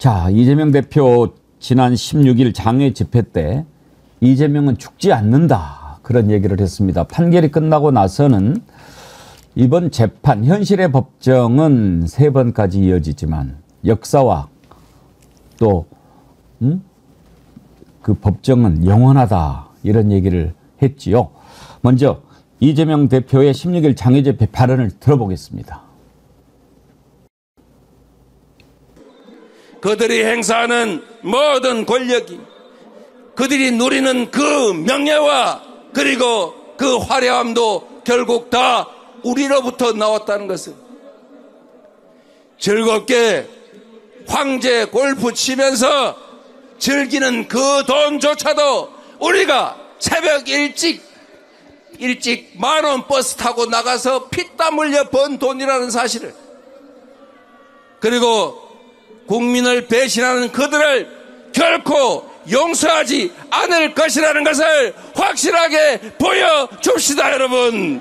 자, 이재명 대표 지난 16일 장외 집회 때 이재명은 죽지 않는다, 그런 얘기를 했습니다. 판결이 끝나고 나서는 이번 재판, 현실의 법정은 3번까지 이어지지만 역사와 또 그 법정은 영원하다, 이런 얘기를 했지요. 먼저 이재명 대표의 16일 장외 집회 발언을 들어보겠습니다. 그들이 행사하는 모든 권력이, 그들이 누리는 그 명예와 그리고 그 화려함도 결국 다 우리로부터 나왔다는 것은, 즐겁게 황제 골프 치면서 즐기는 그 돈조차도 우리가 새벽 일찍 10,000원 버스 타고 나가서 피땀 흘려 번 돈이라는 사실을, 그리고 국민을 배신하는 그들을 결코 용서하지 않을 것이라는 것을 확실하게 보여줍시다. 여러분,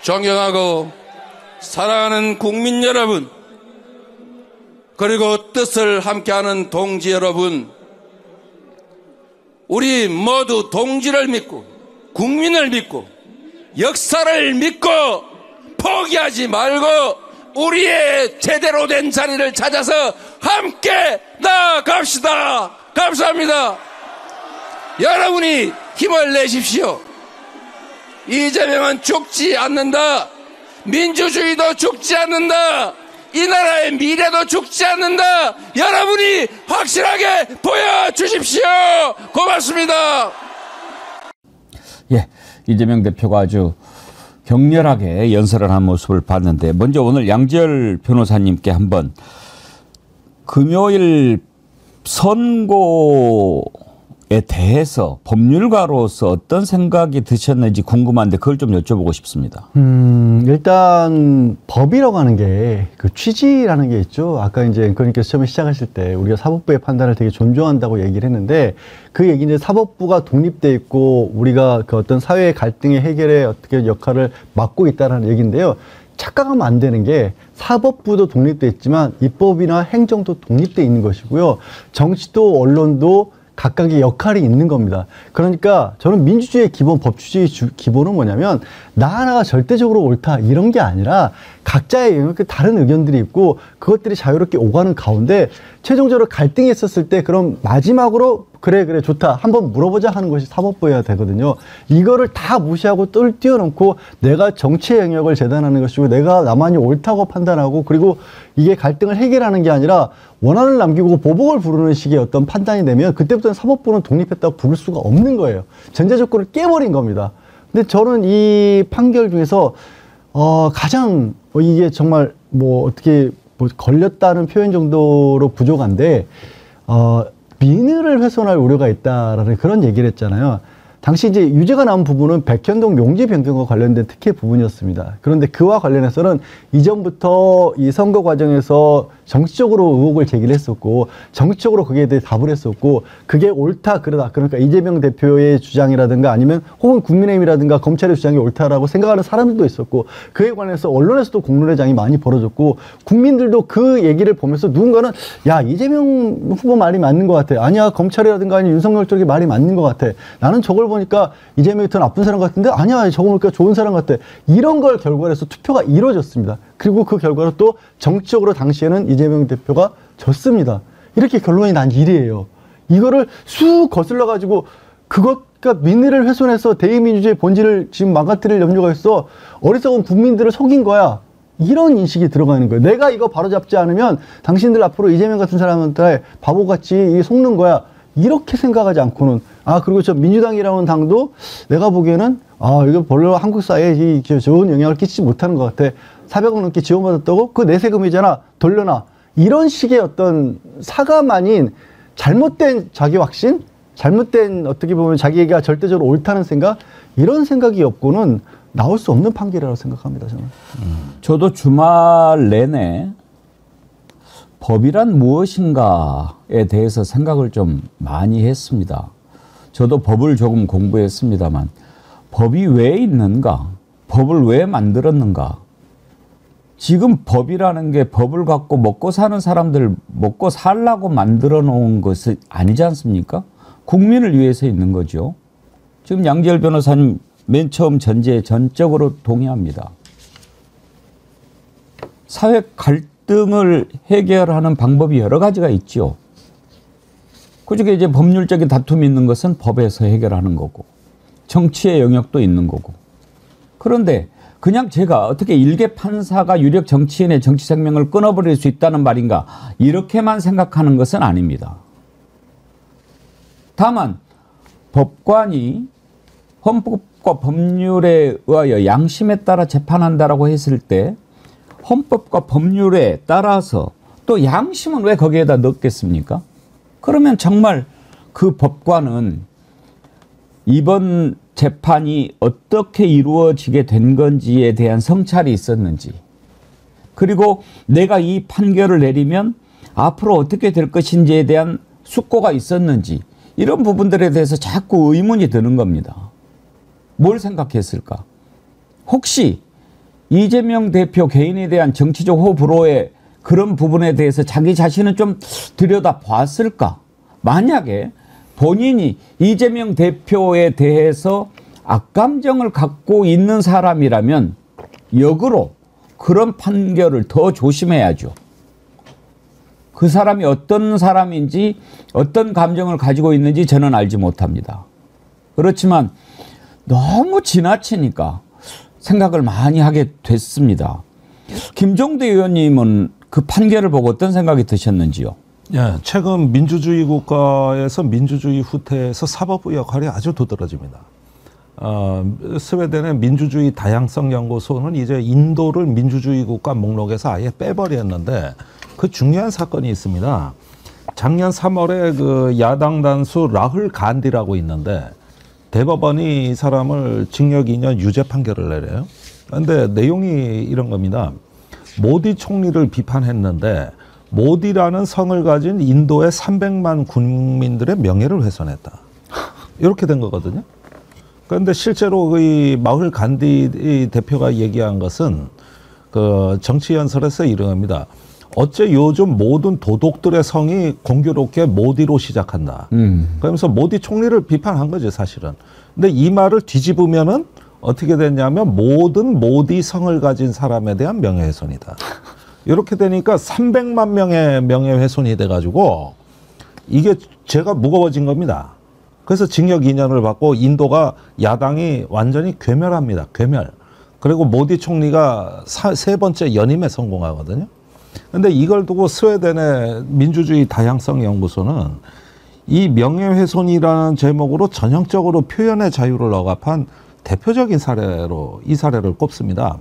존경하고 사랑하는 국민 여러분, 그리고 뜻을 함께하는 동지 여러분, 우리 모두 동지를 믿고 국민을 믿고 역사를 믿고 포기하지 말고 우리의 제대로 된 자리를 찾아서 함께 나아갑시다. 감사합니다. 여러분이 힘을 내십시오. 이재명은 죽지 않는다. 민주주의도 죽지 않는다. 이 나라의 미래도 죽지 않는다. 여러분이 확실하게 보여주십시오. 고맙습니다. 예, 이재명 대표가 아주 격렬하게 연설을 한 모습을 봤는데, 먼저 오늘 양지열 변호사님께 한번 금요일 선고에 대해서 법률가로서 어떤 생각이 드셨는지 궁금한데 그걸 좀 여쭤보고 싶습니다. 일단 법이라고 하는 게 그 취지라는 게 있죠. 아까 이제 앵커님께서 처음에 시작하실 때 우리가 사법부의 판단을 되게 존중한다고 얘기를 했는데, 그 얘기는 사법부가 독립돼 있고 우리가 그 어떤 사회의 갈등의 해결에 어떻게 역할을 맡고 있다는 얘기인데요. 착각하면 안 되는 게, 사법부도 독립돼 있지만 입법이나 행정도 독립돼 있는 것이고요. 정치도 언론도 각각의 역할이 있는 겁니다. 그러니까 저는 민주주의의 기본, 법치주의의 기본은 뭐냐면, 나 하나가 절대적으로 옳다 이런 게 아니라 각자의 영역에 다른 의견들이 있고 그것들이 자유롭게 오가는 가운데 최종적으로 갈등이 있었을 때 그럼 마지막으로 그래 좋다 한번 물어보자 하는 것이 사법부여야 되거든요. 이거를 다 무시하고 똘 뛰어넘고 내가 정치의 영역을 재단하는 것이고 내가 나만이 옳다고 판단하고, 그리고 이게 갈등을 해결하는 게 아니라 원한을 남기고 보복을 부르는 식의 어떤 판단이 되면 그때부터는 사법부는 독립했다고 부를 수가 없는 거예요. 전제 조건을 깨버린 겁니다. 근데 저는 이 판결 중에서 가장 이게 정말 뭐 어떻게 뭐 걸렸다는 표현 정도로 부족한데, 민의를 훼손할 우려가 있다라는 그런 얘기를 했잖아요. 당시 이제 유죄가 나온 부분은 백현동 용지 변경과 관련된 특혜 부분이었습니다. 그런데 그와 관련해서는 이전부터 이 선거 과정에서 정치적으로 의혹을 제기를 했었고, 정치적으로 거기에 대해 답을 했었고, 그게 옳다 그러다, 그러니까 이재명 대표의 주장이라든가 아니면 혹은 국민의힘이라든가 검찰의 주장이 옳다라고 생각하는 사람들도 있었고, 그에 관해서 언론에서도 공론회장이 많이 벌어졌고, 국민들도 그 얘기를 보면서 누군가는 야, 이재명 후보 말이 맞는 것 같아, 아니야 검찰이라든가 아니면 윤석열 쪽이 말이 맞는 것 같아, 나는 저걸 보니까 이재명이 더 나쁜 사람 같은데 아니야 저거 보니까 좋은 사람 같아, 이런 걸 결과로 해서 투표가 이루어졌습니다. 그리고 그 결과로 또 정치적으로 당시에는 이재명 대표가 졌습니다. 이렇게 결론이 난 일이에요. 이거를 쑥 거슬러 가지고 그것과 민의를 훼손해서 대의민주주의의 본질을 지금 망가뜨릴 염려가 있어, 어리석은 국민들을 속인 거야, 이런 인식이 들어가는 거예요. 내가 이거 바로잡지 않으면 당신들 앞으로 이재명 같은 사람한테 바보같이 속는 거야, 이렇게 생각하지 않고는, 그리고 저 민주당이라는 당도 내가 보기에는 이거 별로 한국 사회에 좋은 영향을 끼치지 못하는 것 같아, 400억 넘게 지원받았다고? 그거 내 세금이잖아, 돌려놔, 이런 식의 어떤 사감 아닌 잘못된 자기 확신, 잘못된 어떻게 보면 자기가 절대적으로 옳다는 생각, 이런 생각이 없고는 나올 수 없는 판결이라고 생각합니다, 저는. 저도 주말 내내 법이란 무엇인가에 대해서 생각을 좀 많이 했습니다. 저도 법을 조금 공부했습니다만, 법이 왜 있는가? 법을 왜 만들었는가? 지금 법이라는 게 법을 갖고 먹고 사는 사람들 먹고 살라고 만들어 놓은 것이 아니지 않습니까? 국민을 위해서 있는 거죠. 지금 양지열 변호사님 맨 처음 전제에 전적으로 동의합니다. 사회 갈등을 해결하는 방법이 여러 가지가 있죠. 그중에 이제 법률적인 다툼이 있는 것은 법에서 해결하는 거고, 정치의 영역도 있는 거고. 그런데 그냥 제가 어떻게 일개 판사가 유력 정치인의 정치 생명을 끊어버릴 수 있다는 말인가, 이렇게만 생각하는 것은 아닙니다. 다만 법관이 헌법과 법률에 의하여 양심에 따라 재판한다라고 했을 때 헌법과 법률에 따라서 또 양심은 왜 거기에다 넣겠습니까? 그러면 정말 그 법관은 이번 재판이 어떻게 이루어지게 된 건지에 대한 성찰이 있었는지, 그리고 내가 이 판결을 내리면 앞으로 어떻게 될 것인지에 대한 숙고가 있었는지, 이런 부분들에 대해서 자꾸 의문이 드는 겁니다. 뭘 생각했을까? 혹시 이재명 대표 개인에 대한 정치적 호불호의 그런 부분에 대해서 자기 자신은 좀 들여다 봤을까? 만약에 본인이 이재명 대표에 대해서 악감정을 갖고 있는 사람이라면 역으로 그런 판결을 더 조심해야죠. 그 사람이 어떤 사람인지 어떤 감정을 가지고 있는지 저는 알지 못합니다. 그렇지만 너무 지나치니까 생각을 많이 하게 됐습니다. 김종대 의원님은 그 판결을 보고 어떤 생각이 드셨는지요? 예, 최근 민주주의 국가에서 민주주의 후퇴에서 사법부 역할이 아주 두드러집니다. 스웨덴의 민주주의 다양성 연구소는 이제 인도를 민주주의 국가 목록에서 아예 빼버렸는데 그 중요한 사건이 있습니다. 작년 3월에 그 야당 단수 라훌 간디라고 있는데 대법원이 이 사람을 징역 2년 유죄 판결을 내려요. 그런데 내용이 이런 겁니다. 모디 총리를 비판했는데 모디라는 성을 가진 인도의 300만 국민들의 명예를 훼손했다. 이렇게 된 거거든요. 그런데 실제로 이 마훌 간디 대표가 얘기한 것은 그 정치연설에서 이런 겁니다. 어째 요즘 모든 도독들의 성이 공교롭게 모디로 시작한다. 그러면서 모디 총리를 비판한 거죠, 사실은. 근데 이 말을 뒤집으면은 어떻게 됐냐면 모든 모디 성을 가진 사람에 대한 명예훼손이다. 이렇게 되니까 300만 명의 명예훼손이 돼가지고 이게 죄가 무거워진 겁니다. 그래서 징역 2년을 받고 인도가 야당이 완전히 괴멸합니다. 괴멸. 그리고 모디 총리가 세 번째 연임에 성공하거든요. 근데 이걸 두고 스웨덴의 민주주의 다양성 연구소는 이 명예훼손이라는 제목으로 전형적으로 표현의 자유를 억압한 대표적인 사례로 이 사례를 꼽습니다.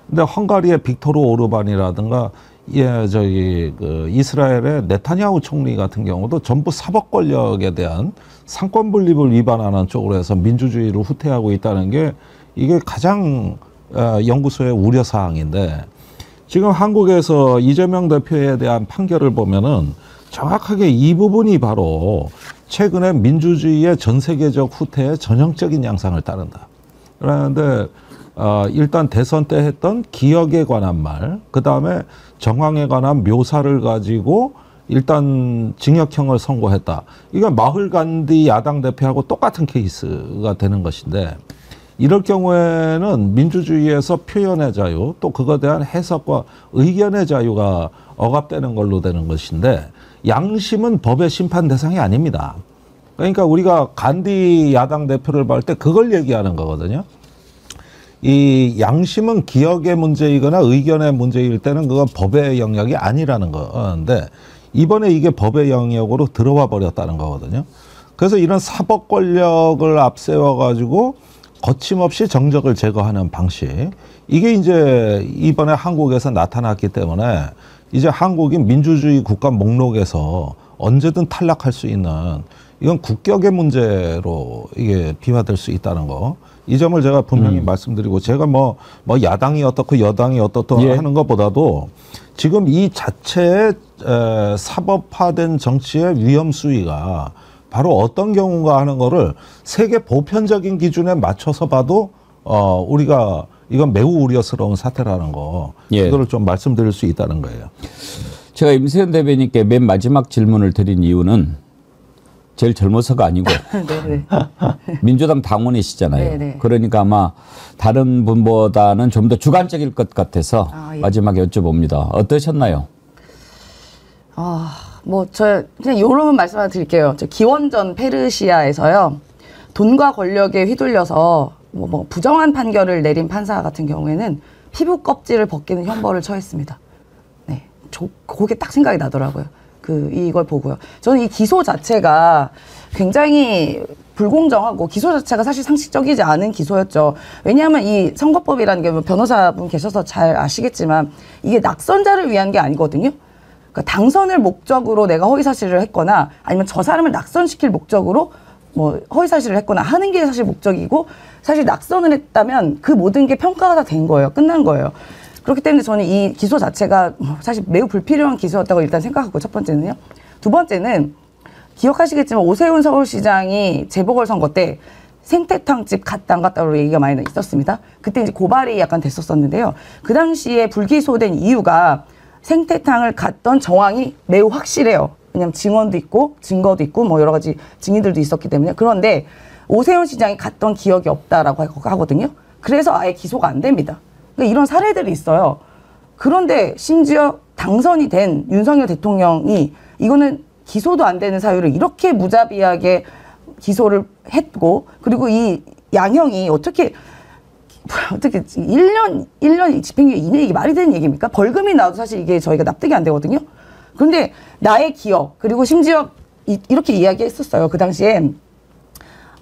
근데 헝가리의 빅토르 오르반이라든가 그 이스라엘의 네타냐후 총리 같은 경우도 전부 사법 권력에 대한 상권 분립을 위반하는 쪽으로 해서 민주주의를 후퇴하고 있다는 게 이게 가장 연구소의 우려 사항인데, 지금 한국에서 이재명 대표에 대한 판결을 보면은 정확하게 이 부분이 바로 최근에 민주주의의 전 세계적 후퇴의 전형적인 양상을 따른다. 그런데 일단 대선 때 했던 기억에 관한 말, 그 다음에 정황에 관한 묘사를 가지고 일단 징역형을 선고했다. 이건 마훌 간디 야당 대표하고 똑같은 케이스가 되는 것인데, 이럴 경우에는 민주주의에서 표현의 자유, 또 그거에 대한 해석과 의견의 자유가 억압되는 걸로 되는 것인데, 양심은 법의 심판 대상이 아닙니다. 그러니까 우리가 간디 야당 대표를 볼 때 그걸 얘기하는 거거든요. 이 양심은 기억의 문제이거나 의견의 문제일 때는 그건 법의 영역이 아니라는 건데, 이번에 이게 법의 영역으로 들어와 버렸다는 거거든요. 그래서 이런 사법 권력을 앞세워 가지고 거침없이 정적을 제거하는 방식, 이게 이제 이번에 한국에서 나타났기 때문에 이제 한국이 민주주의 국가 목록에서 언제든 탈락할 수 있는, 이건 국격의 문제로 이게 비화될 수 있다는 거, 이 점을 제가 분명히 말씀드리고, 제가 뭐 야당이 어떻고 여당이 어떻고 하는 것보다도 지금 이 자체의 사법화된 정치의 위험 수위가 바로 어떤 경우가 하는 거를 세계 보편적인 기준에 맞춰서 봐도 우리가 이건 매우 우려스러운 사태라는 거 예. 그거를 좀 말씀드릴 수 있다는 거예요. 제가 임세현 대변인께 맨 마지막 질문을 드린 이유는 제일 젊어서가 아니고 네네. 민주당 당원이시잖아요. 네네. 그러니까 아마 다른 분보다는 좀 더 주관적일 것 같아서 예. 마지막에 여쭤봅니다. 어떠셨나요? 저 그냥 요런 말씀 하나 드릴게요. 저 기원전 페르시아에서요. 돈과 권력에 휘둘려서 뭐 부정한 판결을 내린 판사 같은 경우에는 피부 껍질을 벗기는 형벌을 처했습니다. 네. 그게 딱 생각이 나더라고요. 이걸 보고요. 저는 이 기소 자체가 굉장히 불공정하고 기소 자체가 사실 상식적이지 않은 기소였죠. 왜냐하면 이 선거법이라는 게 변호사분 계셔서 잘 아시겠지만 이게 낙선자를 위한 게 아니거든요. 그러니까 당선을 목적으로 내가 허위사실을 했거나 아니면 저 사람을 낙선시킬 목적으로 뭐 허위사실을 했거나 하는 게 사실 목적이고 사실 낙선을 했다면 그 모든 게 평가가 다 된 거예요. 끝난 거예요. 그렇기 때문에 저는 이 기소 자체가 사실 매우 불필요한 기소였다고 일단 생각하고 첫 번째는요. 두 번째는 기억하시겠지만 오세훈 서울시장이 재보궐선거 때 생태탕집 갔다 안 갔다로 얘기가 많이 있었습니다. 그때 이제 고발이 약간 됐었는데요. 그 당시에 불기소된 이유가 생태탕을 갔던 정황이 매우 확실해요. 왜냐하면 증언도 있고 증거도 있고 뭐 여러 가지 증인들도 있었기 때문에. 그런데 오세훈 시장이 갔던 기억이 없다라고 하거든요. 그래서 아예 기소가 안 됩니다. 그러니까 이런 사례들이 있어요. 그런데 심지어 당선이 된 윤석열 대통령이 이거는 기소도 안 되는 사유를 이렇게 무자비하게 기소를 했고 그리고 이 양형이 어떻게 1년 집행유예 2년 이게 말이 되는 얘기입니까? 벌금이 나와도 사실 이게 저희가 납득이 안 되거든요. 그런데 나의 기억 그리고 심지어 이렇게 이야기했었어요. 그 당시에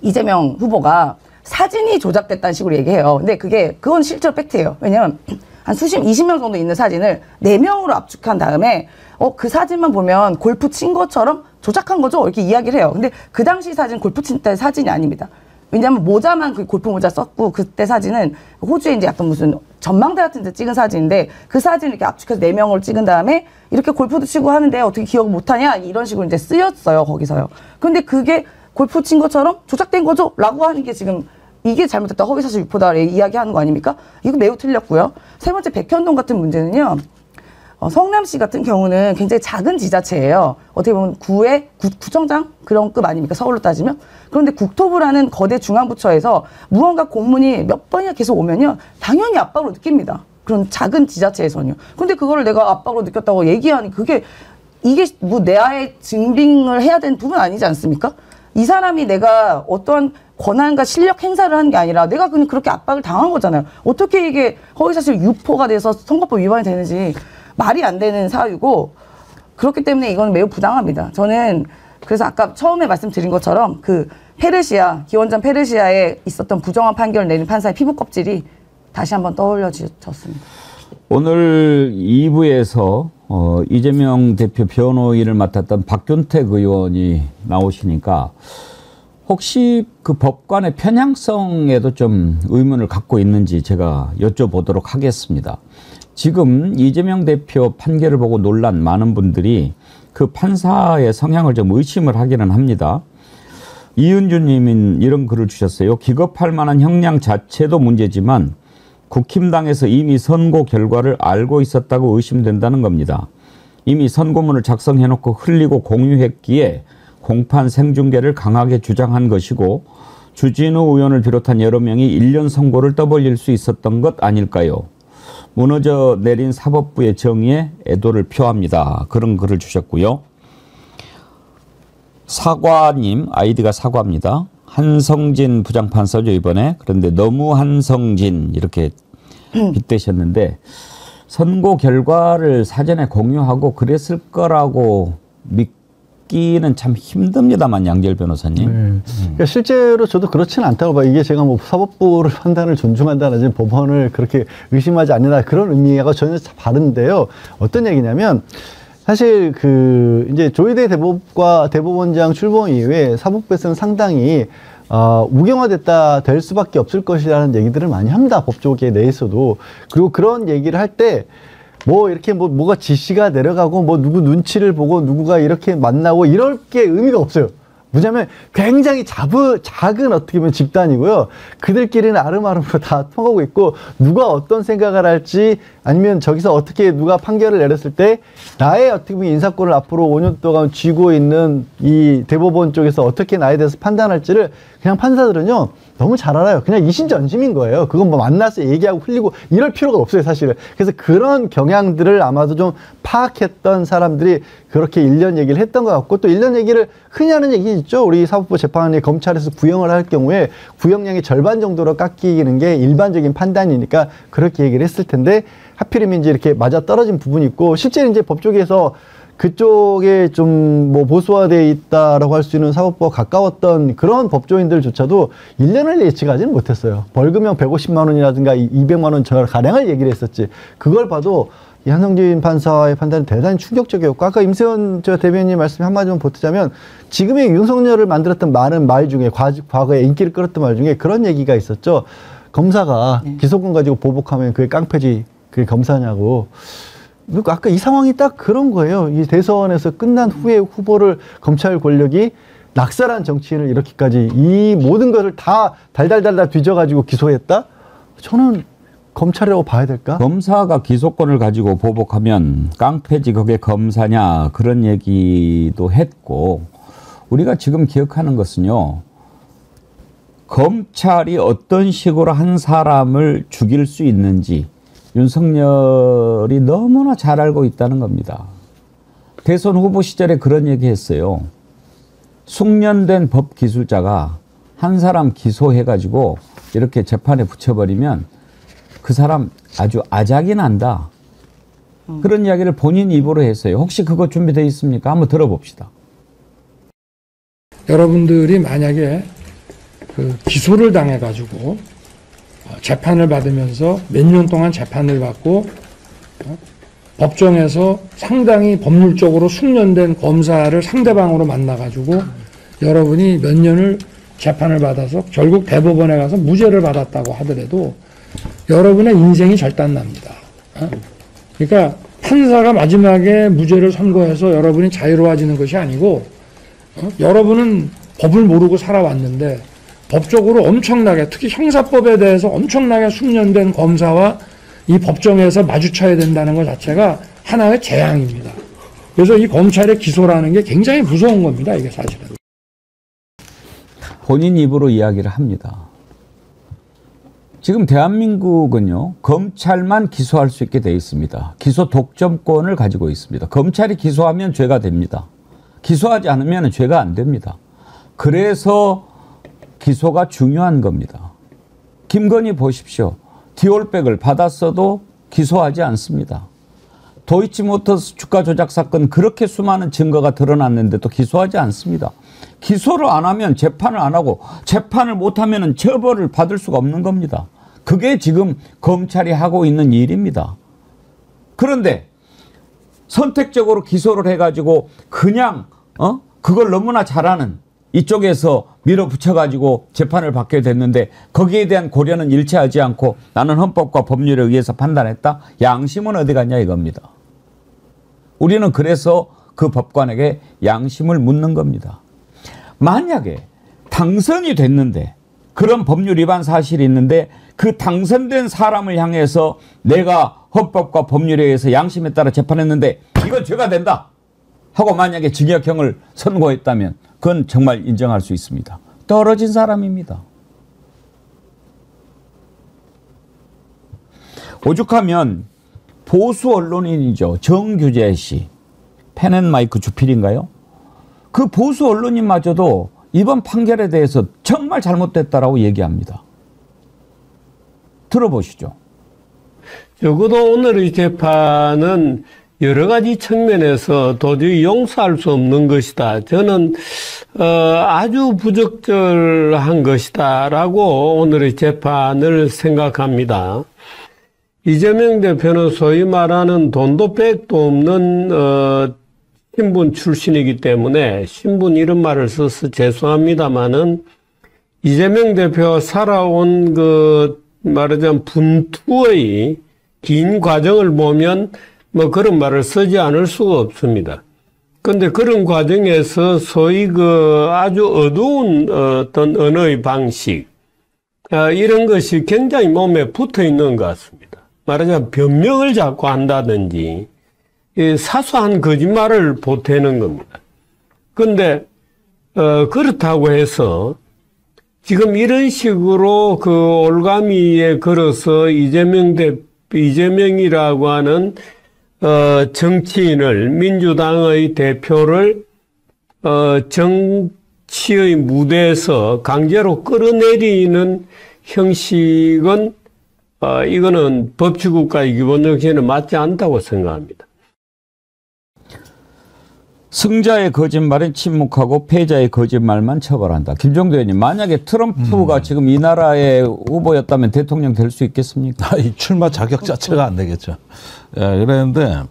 이재명 후보가 사진이 조작됐다는 식으로 얘기해요. 근데 그건 실제로 팩트예요. 왜냐면 한 20명 정도 있는 사진을 4명으로 압축한 다음에 그 사진만 보면 골프 친 것처럼 조작한 거죠? 이렇게 이야기를 해요. 근데 그 당시 사진 골프 친 때 사진이 아닙니다. 왜냐하면 모자만 그 골프 모자 썼고 그때 사진은 호주에 이제 약간 무슨 전망대 같은 데 찍은 사진인데 그 사진을 이렇게 압축해서 4명으로 찍은 다음에 이렇게 골프도 치고 하는데 어떻게 기억을 못하냐 이런 식으로 이제 쓰였어요. 거기서요. 근데 그게 골프 친 것처럼 조작된 거죠? 라고 하는 게 지금 이게 잘못됐다 허위사실 유포다 이야기하는 거 아닙니까? 이거 매우 틀렸고요. 세 번째 백현동 같은 문제는요. 성남시 같은 경우는 굉장히 작은 지자체예요. 어떻게 보면 구청장 그런 급 아닙니까? 서울로 따지면. 그런데 국토부라는 거대 중앙부처에서 무언가 공문이 몇 번이나 계속 오면요. 당연히 압박으로 느낍니다. 그런 작은 지자체에서는요. 근데 그거를 내가 압박으로 느꼈다고 얘기하니 이게 뭐 내아의 증빙을 해야 되는 부분 아니지 않습니까? 이 사람이 내가 어떤 권한과 실력 행사를 한 게 아니라 내가 그냥 그렇게 압박을 당한 거잖아요. 어떻게 이게 허위사실 유포가 돼서 선거법 위반이 되는지 말이 안 되는 사유고 그렇기 때문에 이건 매우 부당합니다. 저는 그래서 아까 처음에 말씀드린 것처럼 기원전 페르시아에 있었던 부정한 판결을 내린 판사의 피부 껍질이 다시 한번 떠올려졌습니다. 오늘 2부에서 이재명 대표 변호인을 맡았던 박균택 의원이 나오시니까 혹시 그 법관의 편향성에도 좀 의문을 갖고 있는지 제가 여쭤보도록 하겠습니다. 지금 이재명 대표 판결을 보고 놀란 많은 분들이 그 판사의 성향을 좀 의심을 하기는 합니다. 이은주 님은 이런 글을 주셨어요. 기겁할 만한 형량 자체도 문제지만 국힘당에서 이미 선고 결과를 알고 있었다고 의심된다는 겁니다. 이미 선고문을 작성해놓고 흘리고 공유했기에 공판 생중계를 강하게 주장한 것이고 주진우 의원을 비롯한 여러 명이 1년 선고를 떠벌릴 수 있었던 것 아닐까요? 무너져 내린 사법부의 정의에 애도를 표합니다. 그런 글을 주셨고요. 사과님, 아이디가 사과입니다. 한성진 부장판사죠 이번에. 그런데 너무 한성진 이렇게 빗대셨는데 선고 결과를 사전에 공유하고 그랬을 거라고 믿기는 참 힘듭니다만 양재열 변호사님. 그러니까 실제로 저도 그렇지는 않다고 봐요. 이게 제가 뭐 사법부를 판단을 존중한다든지 법원을 그렇게 의심하지 않는다 그런 의미하고 전혀 다른데요. 어떤 얘기냐면 사실 이제 조희대 대법원장 출범 이후에 사법부에서는 상당히 우경화됐다 될 수밖에 없을 것이라는 얘기들을 많이 합니다. 법조계 내에서도. 그리고 그런 얘기를 할 때 이렇게 뭐가 지시가 내려가고 누구 눈치를 보고 누구가 이렇게 만나고 이럴 게 의미가 없어요. 뭐냐면 굉장히 작은 어떻게 보면 집단이고요. 그들끼리는 아름아름으로 다 통하고 있고 누가 어떤 생각을 할지 아니면 저기서 어떻게 누가 판결을 내렸을 때 나의 어떻게 보면 인사권을 앞으로 5년 동안 쥐고 있는 이 대법원 쪽에서 어떻게 나에 대해서 판단할지를 그냥 판사들은요. 너무 잘 알아요. 그냥 이신전심인 거예요. 그건 뭐 만나서 얘기하고 흘리고 이럴 필요가 없어요, 사실은. 그래서 그런 경향들을 아마도 좀 파악했던 사람들이 그렇게 1년 얘기를 했던 것 같고 또 1년 얘기를 흔히 하는 얘기 있죠. 우리 사법부 재판관이 검찰에서 구형을 할 경우에 구형량의 절반 정도로 깎이는 게 일반적인 판단이니까 그렇게 얘기를 했을 텐데 하필이면 이제 이렇게 맞아 떨어진 부분이 있고 실제로 이제 법조계에서 그쪽에 좀 뭐 보수화되어 있다라고 할 수 있는 사법부와 가까웠던 그런 법조인들조차도 1년을 예측하지는 못했어요. 벌금형 150만 원이라든가 200만 원 가량을 얘기를 했었지. 그걸 봐도 이 한성진 판사의 판단은 대단히 충격적이었고 아까 임세원 대변인 말씀 한마디만 보태자면 지금의 윤석열을 만들었던 많은 말 중에 과거에 인기를 끌었던 말 중에 그런 얘기가 있었죠. 검사가 기소권 가지고 보복하면 그게 깡패지 그게 검사냐고. 아까 이 상황이 딱 그런 거예요. 이 대선에서 끝난 후에 후보를 검찰 권력이 낙살한 정치인을 이렇게까지 이 모든 것을 다 달달달달 뒤져가지고 기소했다? 저는 검찰이라고 봐야 될까? 검사가 기소권을 가지고 보복하면 깡패지 그게 검사냐 그런 얘기도 했고 우리가 지금 기억하는 것은요. 검찰이 어떤 식으로 한 사람을 죽일 수 있는지 윤석열이 너무나 잘 알고 있다는 겁니다. 대선 후보 시절에 그런 얘기 했어요. 숙련된 법 기술자가 한 사람 기소해가지고 이렇게 재판에 붙여버리면 그 사람 아주 아작이 난다. 그런 이야기를 본인 입으로 했어요. 혹시 그거 준비되어 있습니까? 한번 들어봅시다. 여러분들이 만약에 그 기소를 당해가지고 재판을 받으면서 몇 년 동안 재판을 받고 법정에서 상당히 법률적으로 숙련된 검사를 상대방으로 만나가지고 여러분이 몇 년을 재판을 받아서 결국 대법원에 가서 무죄를 받았다고 하더라도 여러분의 인생이 절단납니다. 그러니까 판사가 마지막에 무죄를 선고해서 여러분이 자유로워지는 것이 아니고 여러분은 법을 모르고 살아왔는데 법적으로 엄청나게 특히 형사법에 대해서 엄청나게 숙련된 검사와 이 법정에서 마주쳐야 된다는 것 자체가 하나의 재앙입니다. 그래서 이 검찰의 기소라는 게 굉장히 무서운 겁니다. 이게 사실은. 본인 입으로 이야기를 합니다. 지금 대한민국은요. 검찰만 기소할 수 있게 돼 있습니다. 기소 독점권을 가지고 있습니다. 검찰이 기소하면 죄가 됩니다. 기소하지 않으면 죄가 안 됩니다. 그래서 기소가 중요한 겁니다. 김건희 보십시오. 디올백을 받았어도 기소하지 않습니다. 도이치모터스 주가 조작 사건 그렇게 수많은 증거가 드러났는데도 기소하지 않습니다. 기소를 안 하면 재판을 안 하고 재판을 못 하면 처벌을 받을 수가 없는 겁니다. 그게 지금 검찰이 하고 있는 일입니다. 그런데 선택적으로 기소를 해가지고 그냥 그걸 너무나 잘하는 이쪽에서 밀어붙여가지고 재판을 받게 됐는데 거기에 대한 고려는 일치하지 않고 나는 헌법과 법률에 의해서 판단했다. 양심은 어디 갔냐 이겁니다. 우리는 그래서 그 법관에게 양심을 묻는 겁니다. 만약에 당선이 됐는데 그런 법률 위반 사실이 있는데 그 당선된 사람을 향해서 내가 헌법과 법률에 의해서 양심에 따라 재판했는데 이건 죄가 된다 하고 만약에 징역형을 선고했다면 그건 정말 인정할 수 있습니다. 떨어진 사람입니다. 오죽하면 보수 언론인이죠. 정규재 씨. 펜앤마이크 주필인가요? 그 보수 언론인마저도 이번 판결에 대해서 정말 잘못됐다라고 얘기합니다. 들어보시죠. 적어도 오늘의 재판은 여러 가지 측면에서 도저히 용서할 수 없는 것이다. 저는 아주 부적절한 것이다라고 오늘의 재판을 생각합니다. 이재명 대표는 소위 말하는 돈도 백도 없는 신분 출신이기 때문에 신분 이런 말을 써서 죄송합니다마는 이재명 대표가 살아온 말하자면 분투의 긴 과정을 보면 뭐 그런 말을 쓰지 않을 수가 없습니다. 근데 그런 과정에서 소위 그 아주 어두운 어떤 언어의 방식, 이런 것이 굉장히 몸에 붙어 있는 것 같습니다. 말하자면 변명을 자꾸 한다든지, 사소한 거짓말을 보태는 겁니다. 근데, 그렇다고 해서 지금 이런 식으로 그 올가미에 걸어서 이재명이라고 하는 정치인을, 민주당의 대표를 정치의 무대에서 강제로 끌어내리는 형식은 이거는 법치국가의 기본 정신에 맞지 않다고 생각합니다. 승자의 거짓말은 침묵하고 패자의 거짓말만 처벌한다. 김종대 의원님, 만약에 트럼프가 지금 이 나라의 후보였다면 대통령 될 수 있겠습니까? 이 출마 자격 자체가 안 되겠죠. 그랬는데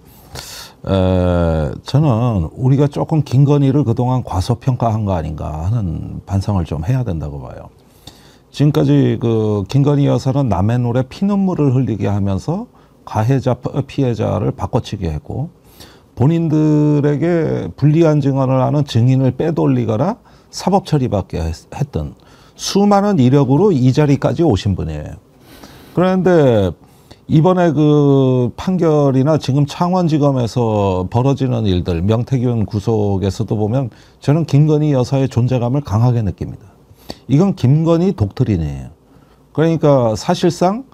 저는 우리가 조금 김건희를 그동안 과소평가한 거 아닌가 하는 반성을 좀 해야 된다고 봐요. 지금까지 그 김건희 여사는 남의 눈에 피눈물을 흘리게 하면서 가해자 피해자를 바꿔치기 했고, 본인들에게 불리한 증언을 하는 증인을 빼돌리거나 사법 처리받게 했던 수많은 이력으로 이 자리까지 오신 분이에요. 그런데 이번에 그 판결이나 지금 창원지검에서 벌어지는 일들, 명태균 구속에서도 보면 저는 김건희 여사의 존재감을 강하게 느낍니다. 이건 김건희 독트린이에요. 그러니까 사실상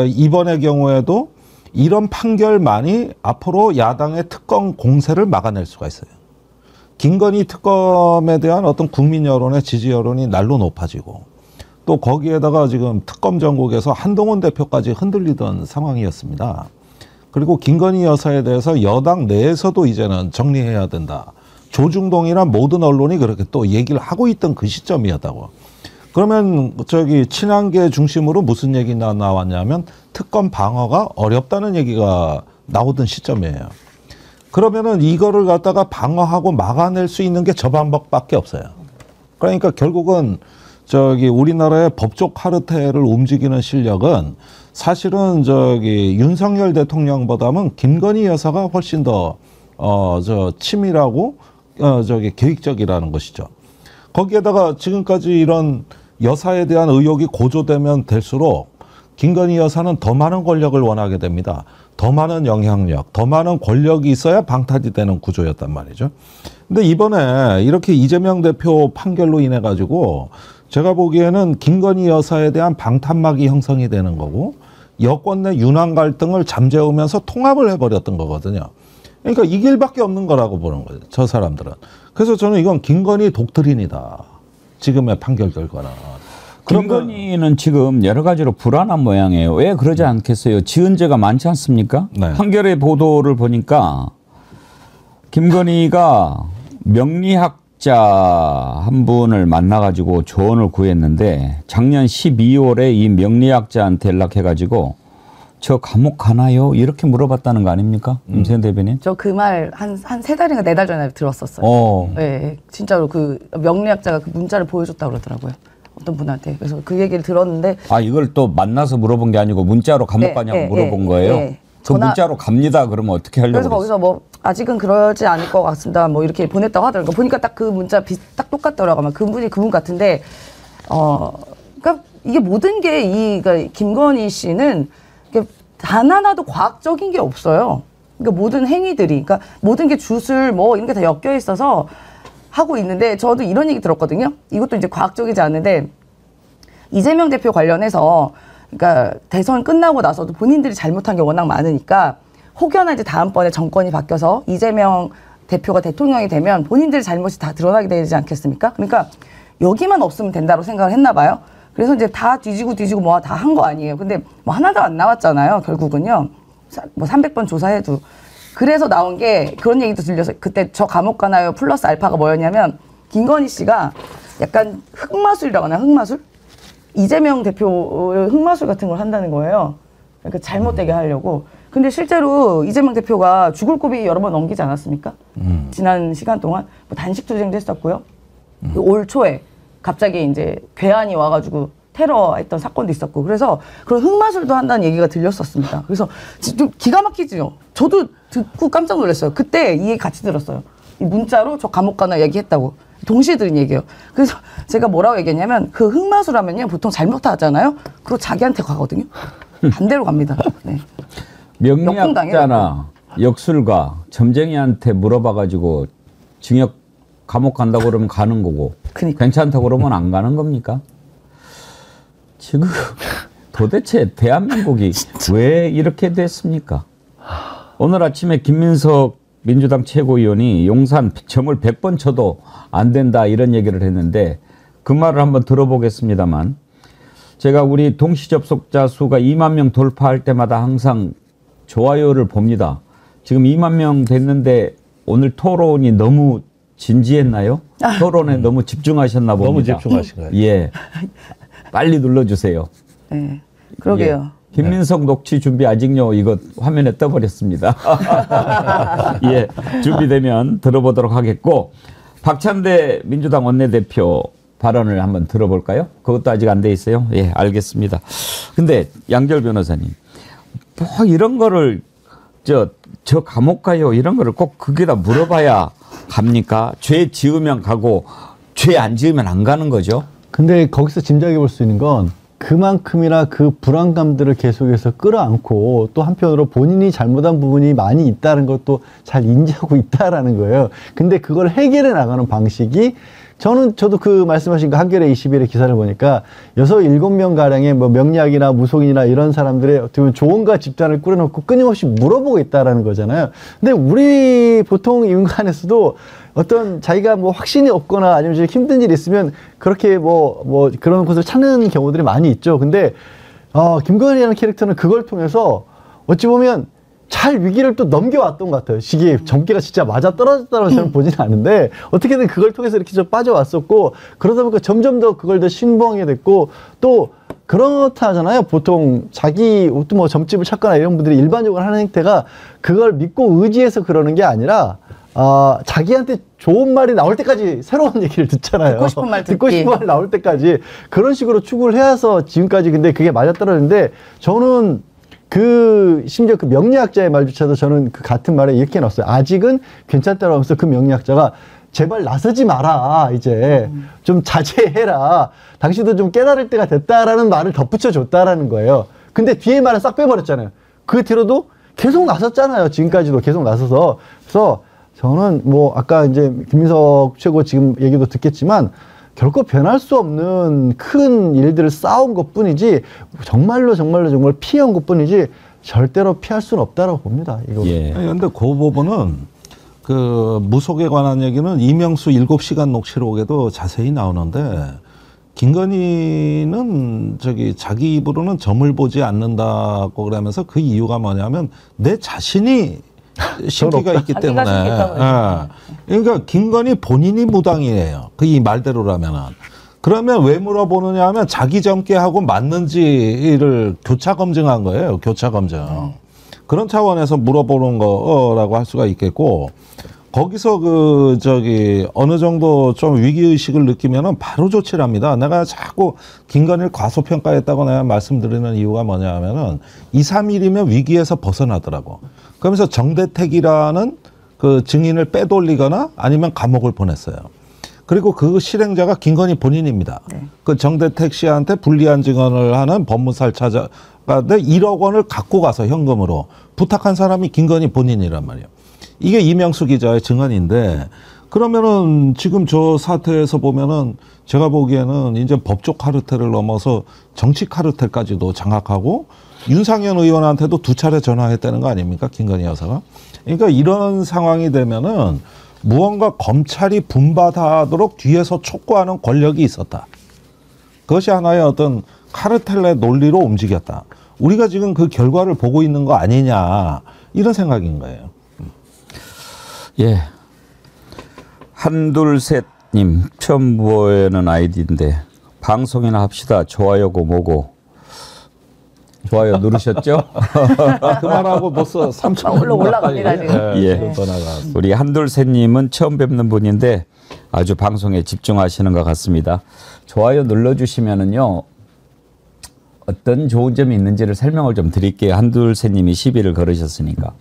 이번의 경우에도 이런 판결만이 앞으로 야당의 특검 공세를 막아낼 수가 있어요. 김건희 특검에 대한 어떤 국민 여론의 지지 여론이 날로 높아지고, 또 거기에다가 지금 특검 전국에서 한동훈 대표까지 흔들리던 상황이었습니다. 그리고 김건희 여사에 대해서 여당 내에서도 이제는 정리해야 된다. 조중동이나 모든 언론이 그렇게 또 얘기를 하고 있던 그 시점이었다고. 그러면 친한계 중심으로 무슨 얘기가 나왔냐면 특검 방어가 어렵다는 얘기가 나오던 시점이에요. 그러면은 이거를 갖다가 방어하고 막아낼 수 있는 게 저 방법밖에 없어요. 그러니까 결국은 우리나라의 법적 카르텔을 움직이는 실력은 사실은 윤석열 대통령보다는 김건희 여사가 훨씬 더 치밀하고 계획적이라는 것이죠. 거기에다가 지금까지 이런 여사에 대한 의혹이 고조되면 될수록 김건희 여사는 더 많은 권력을 원하게 됩니다. 더 많은 영향력, 더 많은 권력이 있어야 방탄이 되는 구조였단 말이죠. 근데 이번에 이렇게 이재명 대표 판결로 인해 가지고 제가 보기에는 김건희 여사에 대한 방탄막이 형성이 되는 거고, 여권 내 윤환 갈등을 잠재우면서 통합을 해버렸던 거거든요. 그러니까 이 길밖에 없는 거라고 보는 거예요, 저 사람들은. 그래서 저는 이건 김건희 독트린이다, 지금의 판결 결과는. 김건희는 지금 여러 가지로 불안한 모양이에요. 왜 그러지 않겠어요? 지은 죄가 많지 않습니까? 네. 한겨레 보도를 보니까 김건희가 명리학자 한 분을 만나가지고 조언을 구했는데, 작년 12월에 이 명리학자한테 연락해가지고 저 감옥 가나요? 이렇게 물어봤다는 거 아닙니까? 임세현 대변인? 저 그 말 한 3달인가 4달 전에 들었었어요. 네, 진짜로 그 명리학자가 그 문자를 보여줬다고 그러더라고요. 어떤 분한테. 그래서 그 얘기를 들었는데. 아, 이걸 또 만나서 물어본 게 아니고 문자로 감옥 가냐고 물어본 거예요? 그 문자로 갑니다. 그러면 어떻게 하려고 그래서 거기서 뭐 아직은 그러지 않을 것 같습니다. 뭐 이렇게 보냈다고 하더라고요. 보니까 딱 그 문자 딱 똑같더라고요. 그분이 그분 같은데, 그러니까 이게 모든 게 그러니까 김건희 씨는 단 하나도 과학적인 게 없어요. 그러니까 모든 행위들이, 그러니까 모든 게 주술 뭐 이런 게 다 엮여 있어서 하고 있는데, 저도 이런 얘기 들었거든요. 이것도 이제 과학적이지 않은데, 이재명 대표 관련해서 그러니까 대선 끝나고 나서도 본인들이 잘못한 게 워낙 많으니까 혹여나 이제 다음번에 정권이 바뀌어서 이재명 대표가 대통령이 되면 본인들의 잘못이 다 드러나게 되지 않겠습니까? 그러니까 여기만 없으면 된다고 생각을 했나 봐요. 그래서 이제 다 뒤지고 뭐 다 한 거 아니에요. 근데 뭐 하나도 안 나왔잖아요. 결국은요. 뭐 300번 조사해도. 그래서 나온 게 그런 얘기도 들려서, 그때 저 감옥 가나요 플러스 알파가 뭐였냐면, 김건희 씨가 약간 흑마술이라고 하나, 흑마술? 이재명 대표 흑마술 같은 걸 한다는 거예요. 그러니까 잘못되게 하려고. 근데 실제로 이재명 대표가 죽을 고비 여러 번 넘기지 않았습니까? 지난 시간 동안 뭐 단식 투쟁도 했었고요. 올 초에 갑자기 이제 괴한이 와가지고 테러했던 사건도 있었고, 그래서 그런 흑마술도 한다는 얘기가 들렸었습니다. 그래서 좀 기가 막히죠. 저도 듣고 깜짝 놀랐어요. 그때 이 얘기 같이 들었어요. 이 문자로 저 감옥 가나 얘기했다고. 동시에 들은 얘기예요. 그래서 제가 뭐라고 얘기했냐면 그 흑마술하면요 보통 잘못하잖아요. 그리고 자기한테 가거든요. 반대로 갑니다. 네. 명리학자나 역술가, 점쟁이한테 물어봐가지고 징역 감옥 간다고 그러면 가는 거고 그러니까. 괜찮다고 그러면 안 가는 겁니까? 지금 도대체 대한민국이 왜 이렇게 됐습니까? 오늘 아침에 김민석 민주당 최고위원이 용산 점을 100번 쳐도 안 된다 이런 얘기를 했는데 그 말을 한번 들어보겠습니다만 제가 우리 동시 접속자 수가 2만 명 돌파할 때마다 항상 좋아요를 봅니다. 지금 2만 명 됐는데 오늘 토론이 너무 진지했나요? 토론에 너무 집중하셨나 봅니다. 너무 집중하신 거예요. 예. 빨리 눌러주세요. 네. 그러게요. 예. 김민석 녹취 준비 아직요. 이거 화면에 떠버렸습니다. 예, 준비되면 들어보도록 하겠고 박찬대 민주당 원내대표 발언을 한번 들어볼까요? 그것도 아직 안 돼 있어요. 예, 알겠습니다. 근데 양절 변호사님, 뭐 이런 거를 저 감옥 가요 이런 거를 꼭 거기다 물어봐야 갑니까? 죄 지으면 가고 죄 안 지으면 안 가는 거죠? 근데 거기서 짐작해 볼 수 있는 건 그만큼이나 그 불안감들을 계속해서 끌어안고 또 한편으로 본인이 잘못한 부분이 많이 있다는 것도 잘 인지하고 있다라는 거예요. 근데 그걸 해결해 나가는 방식이 저도 그 말씀하신 그 한겨레 21의 기사를 보니까 6, 7명 가량의 뭐 명리학이나 무속인이나 이런 사람들의 어떻게 보면 조언과 집단을 꾸려놓고 끊임없이 물어보고 있다라는 거잖아요. 근데 우리 보통 인간에서도 어떤 자기가 뭐 확신이 없거나 아니면 좀 힘든 일이 있으면 그렇게 뭐 그런 곳을 찾는 경우들이 많이 있죠. 근데 김건희라는 캐릭터는 그걸 통해서 어찌 보면 잘 위기를 또 넘겨왔던 것 같아요. 시기에 점괘가 진짜 맞아 떨어졌다고 저는 보지는 않은데 어떻게든 그걸 통해서 이렇게 좀 빠져왔었고 그러다 보니까 점점 더 그걸 더 신봉하게 됐고 또 그렇다 하잖아요. 보통 자기 또 뭐 점집을 찾거나 이런 분들이 일반적으로 하는 행태가 그걸 믿고 의지해서 그러는 게 아니라 자기한테 좋은 말이 나올 때까지 새로운 얘기를 듣잖아요. 듣고 싶은 말 듣고 싶은 말 나올 때까지 그런 식으로 추구를 해서 지금까지 근데 그게 맞아떨어졌는데 저는 심지어 그 명리학자의 말조차도 저는 그 같은 말에 이렇게 넣었어요. 아직은 괜찮다고 하면서 그 명리학자가 제발 나서지 마라. 이제 좀 자제해라. 당신도 좀 깨달을 때가 됐다라는 말을 덧붙여 줬다라는 거예요. 근데 뒤에 말은 싹 빼버렸잖아요. 그 뒤로도 계속 나섰잖아요. 지금까지도 계속 나서서. 그래서 저는 뭐 아까 이제 김민석 최고 지금 얘기도 듣겠지만 결코 변할 수 없는 큰 일들을 쌓아온 것 뿐이지 정말 피해온 것 뿐이지 절대로 피할 수는 없다고 봅니다. 이거. 예. 그런데 그 부분은 그 무속에 관한 얘기는 이명수 7시간 녹취록에도 자세히 나오는데 김건희는 자기 입으로는 점을 보지 않는다고 그러면서 그 이유가 뭐냐면 내 자신이 신기가 있기 때문에. 그러니까 김건희 본인이 무당이에요. 그 이 말대로라면은. 그러면 왜 물어보느냐 하면 자기 점괘하고 맞는지를 교차 검증한 거예요. 교차 검증. 그런 차원에서 물어보는 거라고 할 수가 있겠고 거기서 어느 정도 좀 위기의식을 느끼면은 바로 조치를 합니다. 내가 자꾸 김건희를 과소평가했다고 내가 말씀드리는 이유가 뭐냐 하면은 2, 3일이면 위기에서 벗어나더라고. 그러면서 정대택이라는 그 증인을 빼돌리거나 아니면 감옥을 보냈어요. 그리고 그 실행자가 김건희 본인입니다. 네. 그 정대택 씨한테 불리한 증언을 하는 법무사를 찾아가 1억 원을 갖고 가서 현금으로 부탁한 사람이 김건희 본인이란 말이에요. 이게 이명수 기자의 증언인데 그러면은 지금 저 사태에서 보면은 제가 보기에는 이제 법적 카르텔을 넘어서 정치 카르텔까지도 장악하고 윤상현 의원한테도 2차례 전화했다는 거 아닙니까? 김건희 여사가. 그러니까 이런 상황이 되면은 무언가 검찰이 분발하도록 뒤에서 촉구하는 권력이 있었다. 그것이 하나의 어떤 카르텔의 논리로 움직였다. 우리가 지금 그 결과를 보고 있는 거 아니냐 이런 생각인 거예요. 예. 한둘셋님 처음 보이는 아이디인데 방송이나 합시다. 좋아요고 뭐고. 좋아요 누르셨죠? 그 말하고 벌써 3천 올라갑니다 지금. 예. 우리 한둘셋님은 처음 뵙는 분인데 아주 방송에 집중하시는 것 같습니다. 좋아요 눌러주시면은요 어떤 좋은 점이 있는지를 설명을 좀 드릴게요. 한둘셋님이 시비를 걸으셨으니까.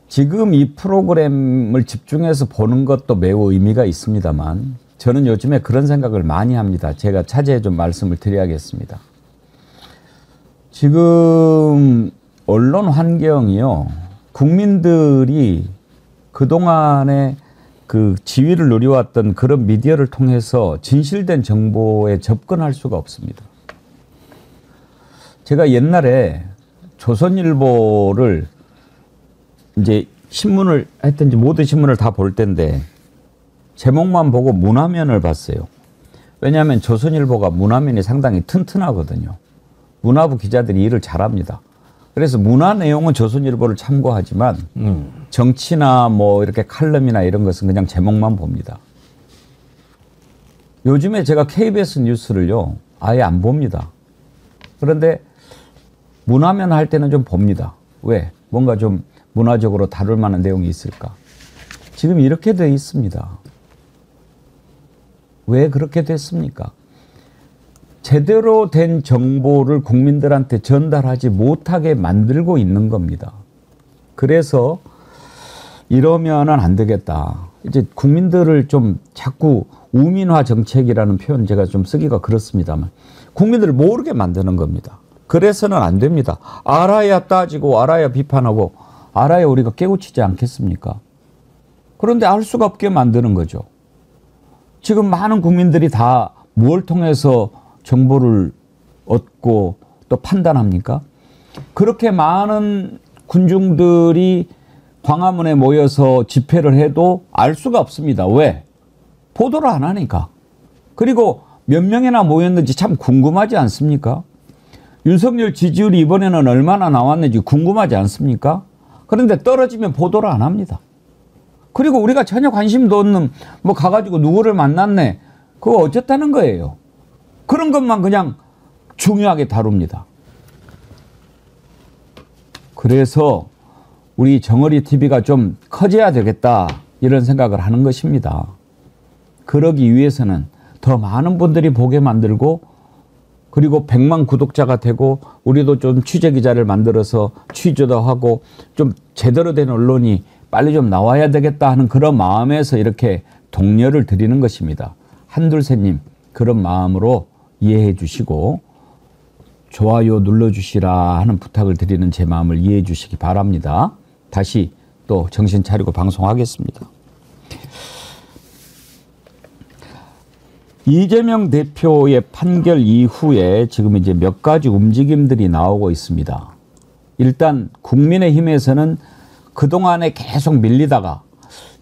지금 이 프로그램을 집중해서 보는 것도 매우 의미가 있습니다만 저는 요즘에 그런 생각을 많이 합니다. 제가 차제에 좀 말씀을 드려야겠습니다. 지금 언론 환경이요. 국민들이 그동안에 그 지위를 누려왔던 그런 미디어를 통해서 진실된 정보에 접근할 수가 없습니다. 제가 옛날에 조선일보를 이제 신문을 했든지 모든 신문을 다 볼 때인데 제목만 보고 문화면을 봤어요. 왜냐하면 조선일보가 문화면이 상당히 튼튼하거든요. 문화부 기자들이 일을 잘합니다. 그래서 문화 내용은 조선일보를 참고하지만 정치나 뭐 이렇게 칼럼이나 이런 것은 그냥 제목만 봅니다. 요즘에 제가 KBS 뉴스를요 아예 안 봅니다. 그런데 문화면 할 때는 좀 봅니다. 왜? 뭔가 좀 문화적으로 다룰 만한 내용이 있을까? 지금 이렇게 돼 있습니다. 왜 그렇게 됐습니까? 제대로 된 정보를 국민들한테 전달하지 못하게 만들고 있는 겁니다. 그래서 이러면은 안 되겠다. 이제 국민들을 좀 자꾸 우민화 정책이라는 표현 제가 좀 쓰기가 그렇습니다만 국민들을 모르게 만드는 겁니다. 그래서는 안 됩니다. 알아야 따지고 알아야 비판하고 알아야 우리가 깨우치지 않겠습니까? 그런데 알 수가 없게 만드는 거죠. 지금 많은 국민들이 다 뭘 통해서 정보를 얻고 또 판단합니까? 그렇게 많은 군중들이 광화문에 모여서 집회를 해도 알 수가 없습니다. 왜? 보도를 안 하니까. 그리고 몇 명이나 모였는지 참 궁금하지 않습니까? 윤석열 지지율이 이번에는 얼마나 나왔는지 궁금하지 않습니까? 그런데 떨어지면 보도를 안 합니다. 그리고 우리가 전혀 관심도 없는 뭐 가가지고 누구를 만났네. 그거 어쨌다는 거예요. 그런 것만 그냥 중요하게 다룹니다. 그래서 우리 정어리 TV가 좀 커져야 되겠다 이런 생각을 하는 것입니다. 그러기 위해서는 더 많은 분들이 보게 만들고 그리고 100만 구독자가 되고 우리도 좀 취재기자를 만들어서 취재도 하고 좀 제대로 된 언론이 빨리 좀 나와야 되겠다 하는 그런 마음에서 이렇게 독려를 드리는 것입니다. 한둘셋님 그런 마음으로 이해해 주시고 좋아요 눌러주시라 하는 부탁을 드리는 제 마음을 이해해 주시기 바랍니다. 다시 또 정신 차리고 방송하겠습니다. 이재명 대표의 판결 이후에 지금 이제 몇 가지 움직임들이 나오고 있습니다. 일단 국민의힘에서는 그동안에 계속 밀리다가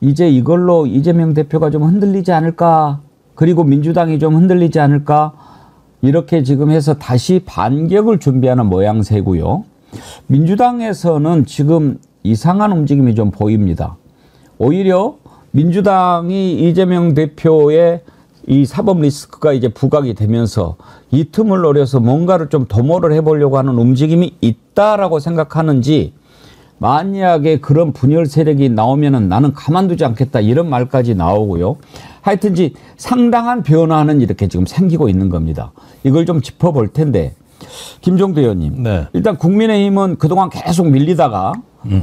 이제 이걸로 이재명 대표가 좀 흔들리지 않을까, 그리고 민주당이 좀 흔들리지 않을까, 이렇게 지금 해서 다시 반격을 준비하는 모양새고요. 민주당에서는 지금 이상한 움직임이 좀 보입니다. 오히려 민주당이 이재명 대표의 이 사법 리스크가 이제 부각이 되면서 이 틈을 노려서 뭔가를 좀 도모를 해보려고 하는 움직임이 있다라고 생각하는지, 만약에 그런 분열 세력이 나오면은 나는 가만두지 않겠다 이런 말까지 나오고요. 하여튼지 상당한 변화는 이렇게 지금 생기고 있는 겁니다. 이걸 좀 짚어볼 텐데, 김종대 의원님, 네. 일단 국민의힘은 그동안 계속 밀리다가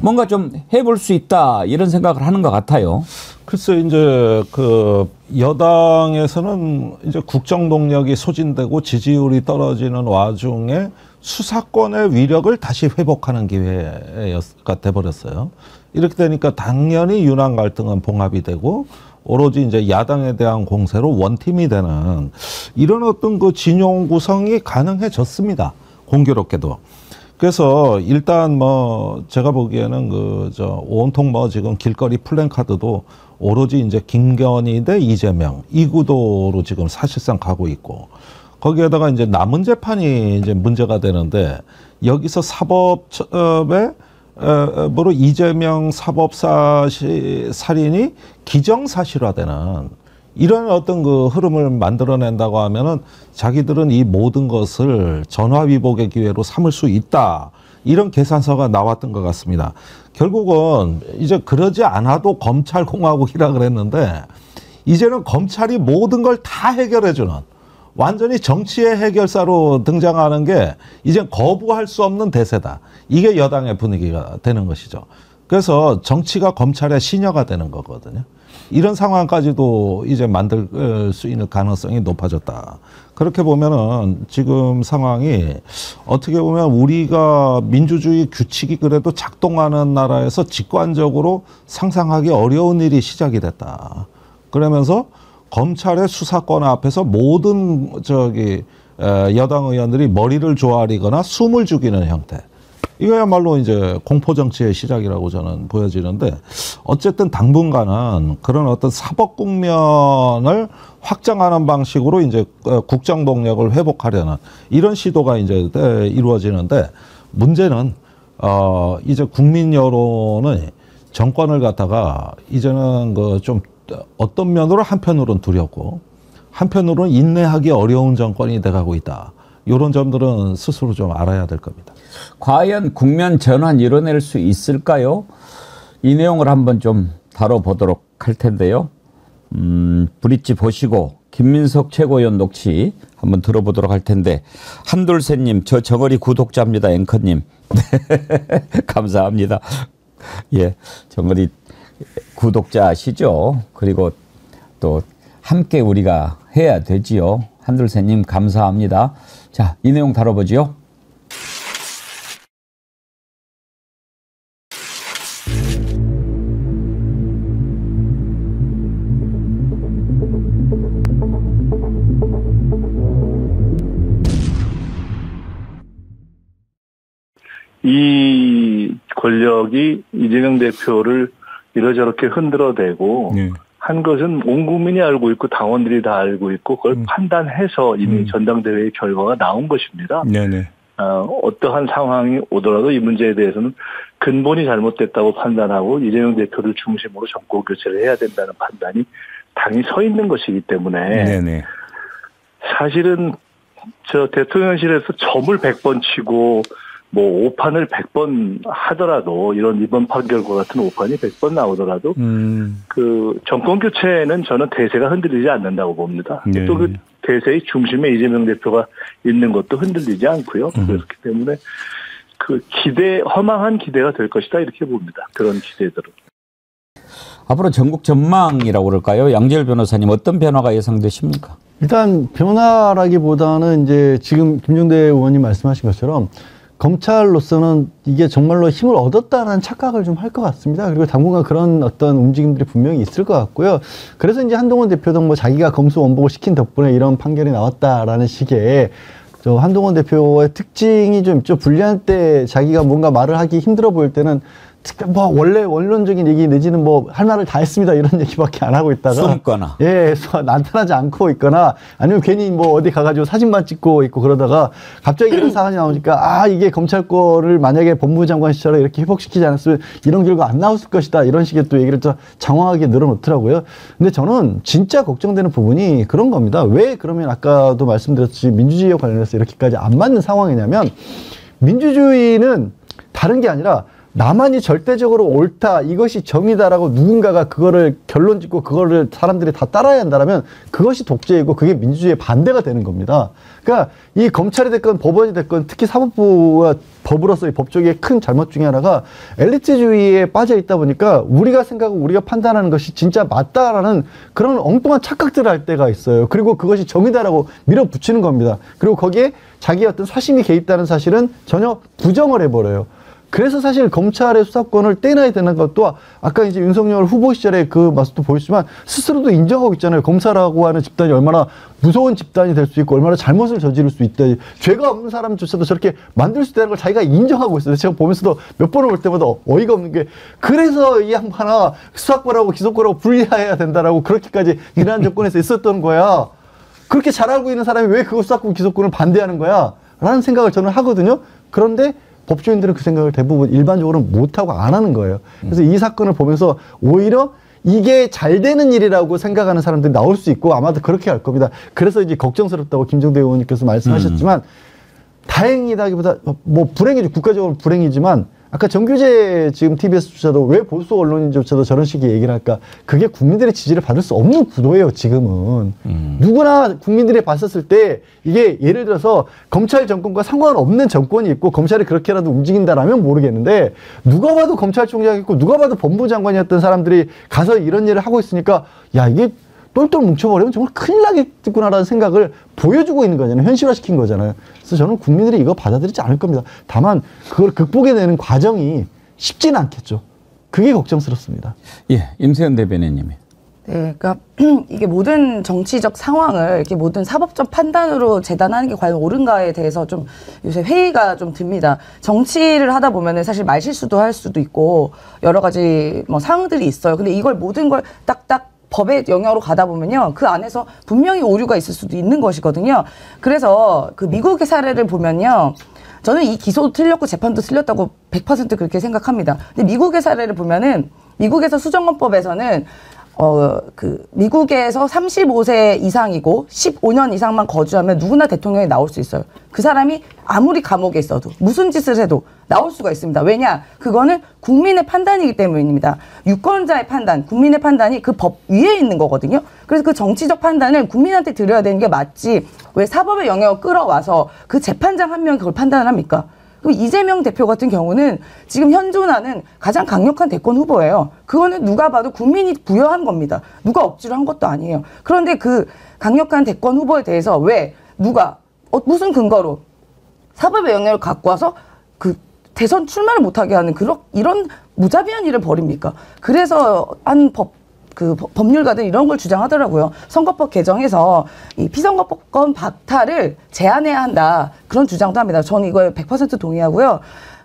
뭔가 좀 해볼 수 있다 이런 생각을 하는 것 같아요. 글쎄 이제 그 여당에서는 이제 국정 동력이 소진되고 지지율이 떨어지는 와중에 수사권의 위력을 다시 회복하는 기회가 돼버렸어요. 이렇게 되니까 당연히 윤한 갈등은 봉합이 되고 오로지 이제 야당에 대한 공세로 원팀이 되는 이런 어떤 그 진영 구성이 가능해졌습니다. 공교롭게도. 그래서 일단 뭐 제가 보기에는 그 온통 뭐 지금 길거리 플랜카드도 오로지 이제 김건희 대 이재명 이 구도로 지금 사실상 가고 있고, 거기에다가 이제 남은 재판이 이제 문제가 되는데, 여기서 사법에 뭐로 이재명 살인이 기정사실화되는 이런 어떤 그 흐름을 만들어낸다고 하면은 자기들은 이 모든 것을 전화위복의 기회로 삼을 수 있다. 이런 계산서가 나왔던 것 같습니다. 결국은 이제 그러지 않아도 검찰공화국이라 그랬는데, 이제는 검찰이 모든 걸 다 해결해주는 완전히 정치의 해결사로 등장하는 게 이제 거부할 수 없는 대세다. 이게 여당의 분위기가 되는 것이죠. 그래서 정치가 검찰의 시녀가 되는 거거든요. 이런 상황까지도 이제 만들 수 있는 가능성이 높아졌다. 그렇게 보면은 지금 상황이 어떻게 보면 우리가 민주주의 규칙이 그래도 작동하는 나라에서 직관적으로 상상하기 어려운 일이 시작이 됐다. 그러면서 검찰의 수사권 앞에서 모든 여당 의원들이 머리를 조아리거나 숨을 죽이는 형태. 이거야말로 이제 공포 정치의 시작이라고 저는 보여지는데, 어쨌든 당분간은 그런 어떤 사법 국면을 확장하는 방식으로 이제 국정 동력을 회복하려는 이런 시도가 이제 이루어지는데, 문제는 이제 국민 여론의 정권을 갖다가 이제는 그 좀 어떤 면으로 한편으로는 두렵고 한편으로는 인내하기 어려운 정권이 돼가고 있다. 이런 점들은 스스로 좀 알아야 될 겁니다. 과연 국면 전환 이뤄낼 수 있을까요? 이 내용을 한번 좀 다뤄보도록 할 텐데요. 브릿지 보시고 김민석 최고위원 녹취 한번 들어보도록 할 텐데, 한돌세님, 저 정어리 구독자입니다. 앵커님. 감사합니다. 예, 정어리 구독자시죠. 그리고 또 함께 우리가 해야 되지요. 한돌세님 감사합니다. 자, 이 내용 다뤄보지요. 이 권력이 이재명 대표를 이러저렇게 흔들어대고 한 것은 온 국민이 알고 있고 당원들이 다 알고 있고 그걸 판단해서 이미 전당대회의 결과가 나온 것입니다. 네네. 어떠한 상황이 오더라도 이 문제에 대해서는 근본이 잘못됐다고 판단하고 이재명 대표를 중심으로 정권 교체를 해야 된다는 판단이 당이 서 있는 것이기 때문에 네네. 사실은 저 대통령실에서 점을 100번 치고 뭐 오판을 100번 하더라도, 이런 이번 판결과 같은 오판이 100번 나오더라도 그 정권 교체는 저는 대세가 흔들리지 않는다고 봅니다. 네. 또 그 대세의 중심에 이재명 대표가 있는 것도 흔들리지 않고요. 그렇기 때문에 그 허망한 기대가 될 것이다, 이렇게 봅니다. 그런 기대들은. 앞으로 전국 전망이라고 그럴까요? 양재열 변호사님, 어떤 변화가 예상되십니까? 일단 변화라기보다는 이제 지금 김종대 의원님 말씀하신 것처럼 검찰로서는 이게 정말로 힘을 얻었다는 착각을 좀 할 것 같습니다. 그리고 당분간 그런 어떤 움직임들이 분명히 있을 것 같고요. 그래서 이제 한동훈 대표도 뭐 자기가 검수원복을 시킨 덕분에 이런 판결이 나왔다라는 식의 저 한동훈 대표의 특징이 좀 있죠. 불리할 때 자기가 뭔가 말을 하기 힘들어 보일 때는 뭐 원래 원론적인 얘기 내지는 뭐 할 말을 다 했습니다 이런 얘기밖에 안 하고 있다가 숨거나 나타나지 않고 있거나 아니면 괜히 뭐 어디 가가지고 사진만 찍고 있고 그러다가 갑자기 이런 사안이 나오니까 이게 검찰권을 만약에 법무부 장관 시절에 이렇게 회복시키지 않았으면 이런 결과 안 나왔을 것이다 이런 식의 또 얘기를 또 장황하게 늘어놓더라고요. 근데 저는 진짜 걱정되는 부분이 그런 겁니다. 왜 그러면 아까도 말씀드렸듯이 민주주의와 관련해서 이렇게까지 안 맞는 상황이냐면, 민주주의는 다른 게 아니라 나만이 절대적으로 옳다, 이것이 정의다라고 누군가가 그거를 결론 짓고 그거를 사람들이 다 따라야 한다면 그것이 독재이고 그게 민주주의의 반대가 되는 겁니다. 그러니까 이 검찰이 됐건 법원이 됐건 특히 사법부와 법으로서의 법조계의 큰 잘못 중에 하나가 엘리트주의에 빠져 있다 보니까 우리가 생각하고 우리가 판단하는 것이 진짜 맞다라는 그런 엉뚱한 착각들을 할 때가 있어요. 그리고 그것이 정의다라고 밀어붙이는 겁니다. 그리고 거기에 자기의 어떤 사심이 개입다는 사실은 전혀 부정을 해버려요. 그래서 사실 검찰의 수사권을 떼놔야 되는 것도 아까 이제 윤석열 후보 시절에 그 모습도 보였지만 스스로도 인정하고 있잖아요. 검사라고 하는 집단이 얼마나 무서운 집단이 될 수 있고 얼마나 잘못을 저지를 수 있다. 죄가 없는 사람조차도 저렇게 만들 수 있다는 걸 자기가 인정하고 있어요. 제가 보면서도 몇 번을 볼 때마다 어이가 없는 게, 그래서 이 양반아 수사권하고 기소권하고 분리해야 된다라고 그렇게까지 지난 정권에서 있었던 거야. 그렇게 잘 알고 있는 사람이 왜 그거 수사권 기소권을 반대하는 거야? 라는 생각을 저는 하거든요. 그런데 법조인들은 그 생각을 대부분 일반적으로는 못하고 안 하는 거예요. 그래서 이 사건을 보면서 오히려 이게 잘 되는 일이라고 생각하는 사람들이 나올 수 있고 아마도 그렇게 할 겁니다. 그래서 이제 걱정스럽다고 김종대 의원님께서 말씀하셨지만 다행이다기보다 뭐 불행이죠. 국가적으로 불행이지만 아까 정규재 지금 TBS조차도 왜 보수 언론인조차도 저런 식의 얘기를 할까? 그게 국민들의 지지를 받을 수 없는 구도예요, 지금은. 누구나 국민들이 봤었을 때 이게 예를 들어서 검찰 정권과 상관없는 정권이 있고 검찰이 그렇게라도 움직인다라면 모르겠는데 누가 봐도 검찰총장이 있고 누가 봐도 법무장관이었던 사람들이 가서 이런 일을 하고 있으니까 야, 이게 똘똘 뭉쳐버리면 정말 큰일 나겠구나라는 생각을 보여주고 있는 거잖아요. 현실화시킨 거잖아요. 그래서 저는 국민들이 이거 받아들이지 않을 겁니다. 다만 그걸 극복해내는 과정이 쉽지는 않겠죠. 그게 걱정스럽습니다. 예, 임세현 대변인님이. 네, 그러니까 이게 모든 정치적 상황을 이렇게 모든 사법적 판단으로 재단하는 게 과연 옳은가에 대해서 좀 요새 회의가 좀 듭니다. 정치를 하다 보면은 사실 말실수도 할 수도 있고 여러 가지 뭐 상황들이 있어요. 근데 이걸 모든 걸 딱딱 법의 영역으로 가다 보면요. 그 안에서 분명히 오류가 있을 수도 있는 것이거든요. 그래서 그 미국의 사례를 보면요. 저는 이 기소도 틀렸고 재판도 틀렸다고 100% 그렇게 생각합니다. 근데 미국의 사례를 보면은 미국에서 수정헌법에서는 미국에서 35세 이상이고 15년 이상만 거주하면 누구나 대통령이 나올 수 있어요. 그 사람이 아무리 감옥에 있어도 무슨 짓을 해도 나올 수가 있습니다. 왜냐? 그거는 국민의 판단이기 때문입니다. 유권자의 판단, 국민의 판단이 그 법 위에 있는 거거든요. 그래서 그 정치적 판단을 국민한테 드려야 되는 게 맞지. 왜 사법의 영역을 끌어와서 그 재판장 한 명이 그걸 판단을 합니까? 그럼 이재명 대표 같은 경우는 지금 현존하는 가장 강력한 대권 후보예요. 그거는 누가 봐도 국민이 부여한 겁니다. 누가 억지로 한 것도 아니에요. 그런데 그 강력한 대권 후보에 대해서 왜 누가 무슨 근거로 사법의 영역을 갖고 와서 그 대선 출마를 못하게 하는 이런 무자비한 일을 벌입니까? 그래서 법률가들 이런 걸 주장하더라고요. 선거법 개정해서 이 피선거권 박탈을 제한해야 한다. 그런 주장도 합니다. 저는 이거에 100% 동의하고요.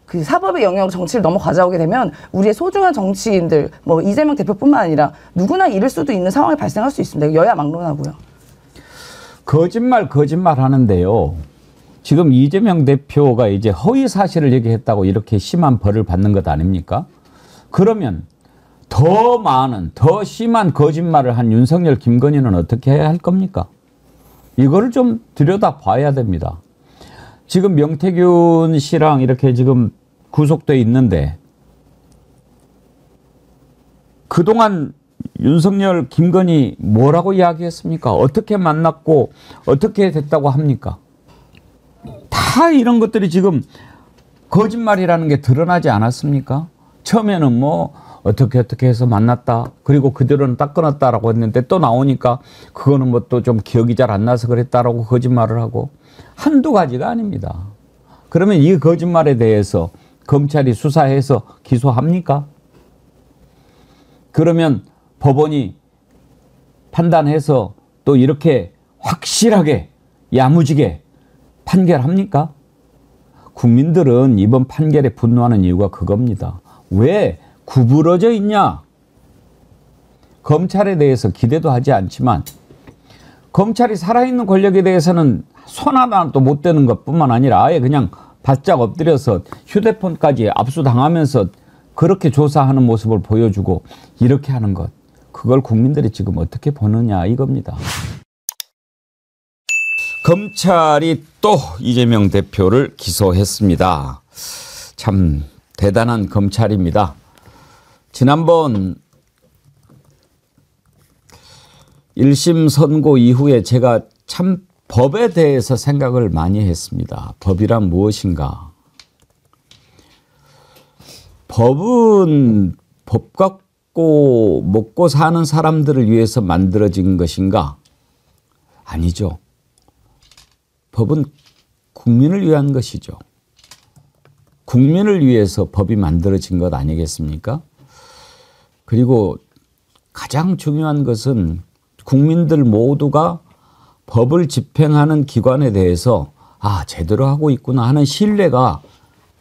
그 사법의 영역으로 정치를 너무 가져오게 되면 우리의 소중한 정치인들, 뭐 이재명 대표뿐만 아니라 누구나 잃을 수도 있는 상황이 발생할 수 있습니다. 여야 막론하고요. 거짓말 하는데요. 지금 이재명 대표가 이제 허위 사실을 얘기했다고 이렇게 심한 벌을 받는 것 아닙니까? 그러면 더 많은, 더 심한 거짓말을 한 윤석열, 김건희는 어떻게 해야 할 겁니까? 이거를 좀 들여다 봐야 됩니다. 지금 명태균 씨랑 이렇게 지금 구속돼 있는데 그동안 윤석열, 김건희 뭐라고 이야기했습니까? 어떻게 만났고 어떻게 됐다고 합니까? 다 이런 것들이 지금 거짓말이라는 게 드러나지 않았습니까? 처음에는 뭐 어떻게 해서 만났다. 그리고 그대로는 딱 끊었다라고 했는데 또 나오니까 그거는 뭐 또 좀 기억이 잘 안 나서 그랬다라고 거짓말을 하고 한두 가지가 아닙니다. 그러면 이 거짓말에 대해서 검찰이 수사해서 기소합니까? 그러면 법원이 판단해서 또 이렇게 확실하게 야무지게 판결합니까? 국민들은 이번 판결에 분노하는 이유가 그겁니다. 왜 구부러져 있냐? 검찰에 대해서 기대도 하지 않지만 검찰이 살아있는 권력에 대해서는 손 하나도 못 대는 것뿐만 아니라 아예 그냥 바짝 엎드려서 휴대폰까지 압수당하면서 그렇게 조사하는 모습을 보여주고 이렇게 하는 것. 그걸 국민들이 지금 어떻게 보느냐 이겁니다. 검찰이 또 이재명 대표를 기소했습니다. 참 대단한 검찰입니다. 지난번 1심 선고 이후에 제가 참 법에 대해서 생각을 많이 했습니다. 법이란 무엇인가? 법은 법 갖고 먹고 사는 사람들을 위해서 만들어진 것인가? 아니죠. 법은 국민을 위한 것이죠. 국민을 위해서 법이 만들어진 것 아니겠습니까? 그리고 가장 중요한 것은 국민들 모두가 법을 집행하는 기관에 대해서 제대로 하고 있구나 하는 신뢰가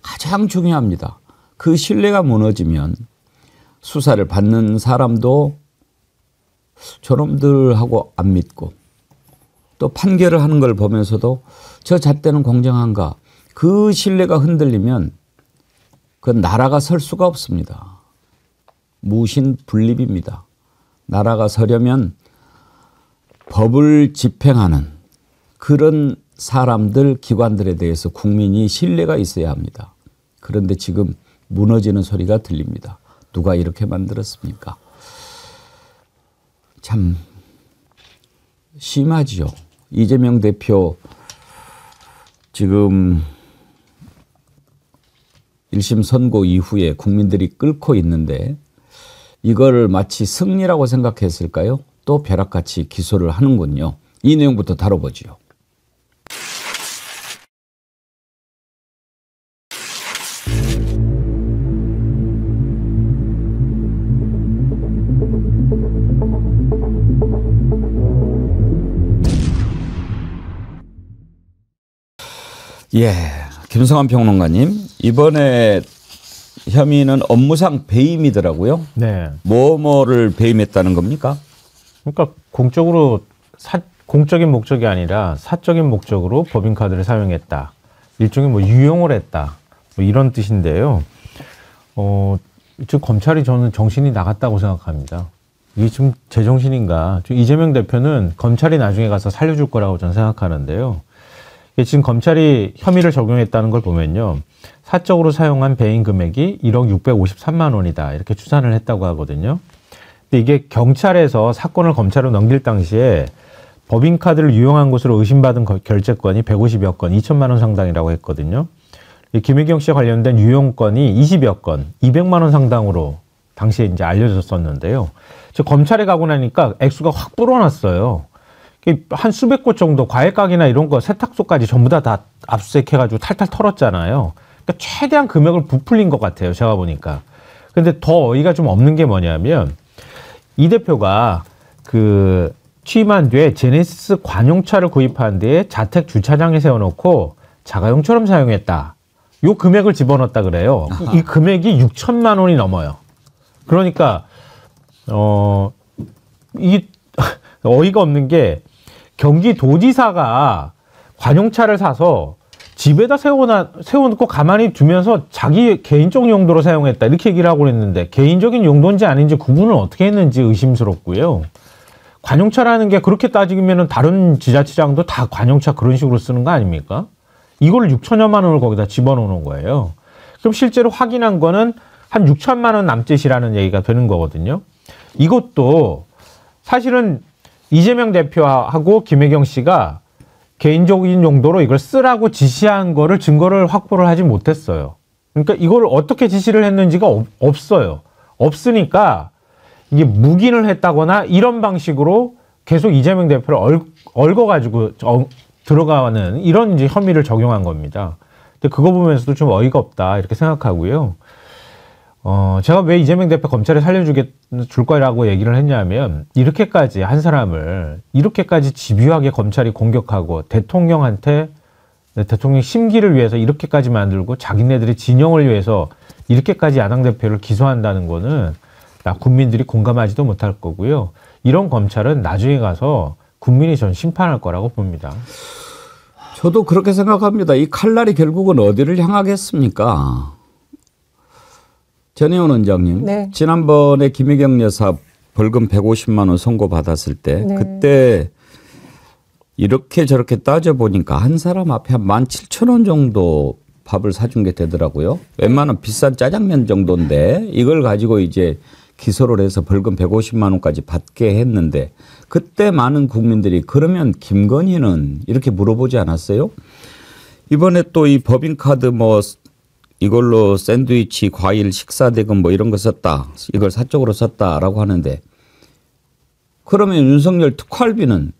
가장 중요합니다. 그 신뢰가 무너지면 수사를 받는 사람도 저놈들하고 안 믿고 또 판결을 하는 걸 보면서도 저 잣대는 공정한가? 그 신뢰가 흔들리면 그 나라가 설 수가 없습니다. 무신분립입니다. 나라가 서려면 법을 집행하는 그런 사람들, 기관들에 대해서 국민이 신뢰가 있어야 합니다. 그런데 지금 무너지는 소리가 들립니다. 누가 이렇게 만들었습니까? 참 심하지요. 이재명 대표 지금 1심 선고 이후에 국민들이 끓고 있는데 이걸 마치 승리라고 생각했을까요? 또 벼락같이 기소를 하는군요. 이 내용부터 다뤄보지요. 예, 김성환 평론가님, 이번에 혐의는 업무상 배임이더라고요. 네. 뭐를 배임했다는 겁니까? 그러니까 공적인 목적이 아니라 사적인 목적으로 법인카드를 사용했다. 일종의 뭐 유용을 했다. 뭐 이런 뜻인데요. 지금 검찰이 저는 정신이 나갔다고 생각합니다. 이게 지금 제정신인가? 이재명 대표는 검찰이 나중에 가서 살려줄 거라고 저는 생각하는데요. 지금 검찰이 혐의를 적용했다는 걸 보면요. 사적으로 사용한 배임 금액이 1억 653만 원이다. 이렇게 추산을 했다고 하거든요. 근데 이게 경찰에서 사건을 검찰로 넘길 당시에 법인카드를 유용한 것으로 의심받은 결재건이 150여 건, 2천만 원 상당이라고 했거든요. 김혜경 씨와 관련된 유용건이 20여 건, 200만 원 상당으로 당시에 이제 알려졌었는데요. 검찰에 가고 나니까 액수가 확 불어났어요. 한 수백 곳 정도 과외각이나 이런 거 세탁소까지 전부 다 압수수색해가지고 탈탈 털었잖아요. 그러니까 최대한 금액을 부풀린 것 같아요. 제가 보니까. 근데 더 어이가 좀 없는 게 뭐냐면 이 대표가 그 취임한 뒤에 제네시스 관용차를 구입한 뒤에 자택 주차장에 세워놓고 자가용처럼 사용했다. 요 금액을 집어넣었다 그래요. 이 금액이 6천만 원이 넘어요. 그러니까 이 어이가 없는 게 경기도지사가 관용차를 사서 집에다 세워놓고 가만히 두면서 자기 개인적 용도로 사용했다 이렇게 얘기를 하고 있는데 개인적인 용도인지 아닌지 구분을 어떻게 했는지 의심스럽고요. 관용차라는 게 그렇게 따지면은 다른 지자체장도 다 관용차 그런 식으로 쓰는 거 아닙니까? 이걸 6천여만 원을 거기다 집어넣는 거예요. 그럼 실제로 확인한 거는 한 6천만 원 남짓이라는 얘기가 되는 거거든요. 이것도 사실은 이재명 대표하고 김혜경 씨가 개인적인 용도로 이걸 쓰라고 지시한 거를 증거를 확보를 하지 못했어요. 그러니까 이걸 어떻게 지시를 했는지가 없어요. 없으니까 이게 묵인을 했다거나 이런 방식으로 계속 이재명 대표를 얽어가지고 들어가는 이런 이제 혐의를 적용한 겁니다. 근데 그거 보면서도 좀 어이가 없다 이렇게 생각하고요. 제가 왜 이재명 대표 검찰에 줄 거라고 얘기를 했냐면 이렇게까지 한 사람을 이렇게까지 집요하게 검찰이 공격하고 대통령한테 대통령 심기를 위해서 이렇게까지 만들고 자기네들의 진영을 위해서 이렇게까지 야당 대표를 기소한다는 거는 국민들이 공감하지도 못할 거고요. 이런 검찰은 나중에 가서 국민이 전 심판할 거라고 봅니다. 저도 그렇게 생각합니다. 이 칼날이 결국은 어디를 향하겠습니까? 전혜원 원장님, 네. 지난번에 김혜경 여사 벌금 150만 원 선고받았을 때 네. 그때 이렇게 저렇게 따져보니까 한 사람 앞에 한 17,000원 정도 밥을 사준 게 되더라고요. 웬만한 비싼 짜장면 정도인데 이걸 가지고 이제 기소를 해서 벌금 150만 원까지 받게 했는데 그때 많은 국민들이 그러면 김건희는 이렇게 물어보지 않았어요? 이번에 또 이 법인카드 뭐 이걸로 샌드위치, 과일, 식사대금 뭐 이런 거 썼다. 이걸 사적으로 썼다라고 하는데 그러면 윤석열 특활비는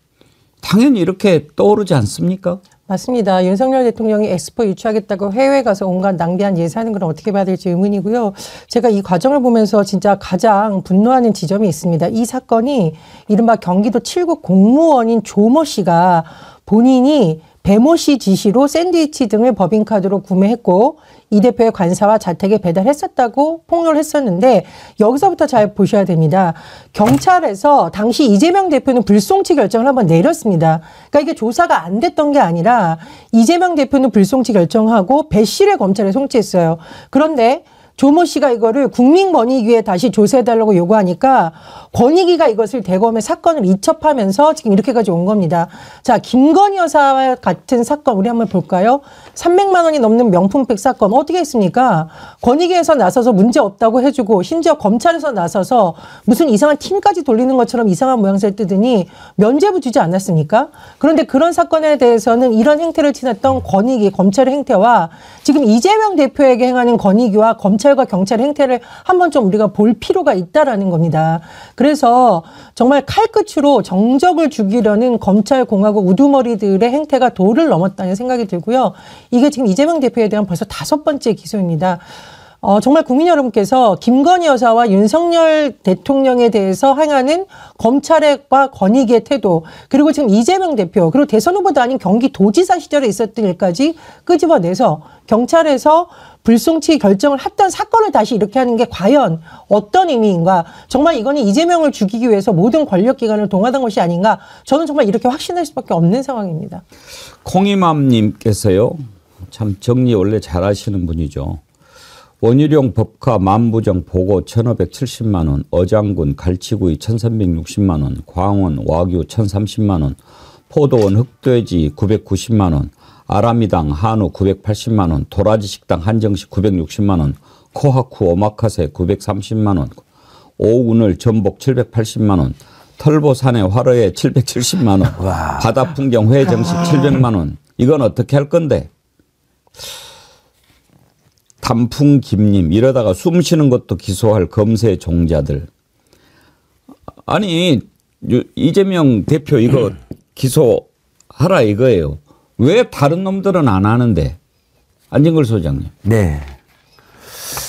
당연히 이렇게 떠오르지 않습니까? 맞습니다. 윤석열 대통령이 엑스포 유치하겠다고 해외 가서 온갖 낭비한 예산은 그럼 어떻게 봐야 될지 의문이고요. 제가 이 과정을 보면서 진짜 가장 분노하는 지점이 있습니다. 이 사건이 이른바 경기도 7구 공무원인 조모 씨가 본인이 배모 씨 지시로 샌드위치 등을 법인카드로 구매했고 이 대표의 관사와 자택에 배달했었다고 폭로를 했었는데 여기서부터 잘 보셔야 됩니다. 경찰에서 당시 이재명 대표는 불송치 결정을 한번 내렸습니다. 그러니까 이게 조사가 안 됐던 게 아니라 이재명 대표는 불송치 결정하고 배 씨를 검찰에 송치했어요. 그런데 조모 씨가 이거를 국민권익위에 다시 조사해달라고 요구하니까 권익위가 이것을 대검에 사건을 이첩하면서 지금 이렇게까지 온 겁니다. 자, 김건희 여사와 같은 사건 우리 한번 볼까요? 300만 원이 넘는 명품백 사건 어떻게 했습니까? 권익위에서 나서서 문제 없다고 해주고 심지어 검찰에서 나서서 무슨 이상한 팀까지 돌리는 것처럼 이상한 모양새를 뜨더니 면죄부 주지 않았습니까? 그런데 그런 사건에 대해서는 이런 행태를 지냈던 권익위, 검찰의 행태와 지금 이재명 대표에게 행하는 권익위와 검찰과 경찰의 행태를 한번 좀 우리가 볼 필요가 있다라는 겁니다. 그래서 정말 칼끝으로 정적을 죽이려는 검찰 공화국 우두머리들의 행태가 도를 넘었다는 생각이 들고요. 이게 지금 이재명 대표에 대한 벌써 5번째 기소입니다. 정말 국민 여러분께서 김건희 여사와 윤석열 대통령에 대해서 행하는 검찰과 권익위의 태도, 그리고 지금 이재명 대표, 그리고 대선 후보도 아닌 경기도지사 시절에 있었던 일까지 끄집어내서 경찰에서 불송치 결정을 했던 사건을 다시 이렇게 하는 게 과연 어떤 의미인가? 정말 이거는 이재명을 죽이기 위해서 모든 권력기관을 동원한 것이 아닌가? 저는 정말 이렇게 확신할 수밖에 없는 상황입니다. 콩이맘님께서요. 참 정리 원래 잘하시는 분이죠. 원희룡 법카 만부정 보고 1,570만 원, 어장군 갈치구이 1,360만 원, 광원 와규 1,030만 원, 포도원 흑돼지 990만 원, 아라미당 한우 980만 원, 도라지 식당 한정식 960만 원, 코하쿠 오마카세 930만 원, 오운을 전복 780만 원, 털보산의 화로에 770만 원, 바다 풍경 회정식 700만 원. 이건 어떻게 할 건데? 단풍김님, 이러다가 숨 쉬는 것도 기소할 검세 종자들. 아니, 이재명 대표 이거 기소하라 이거예요. 왜 다른 놈들은 안 하는데? 안진걸 소장님. 네.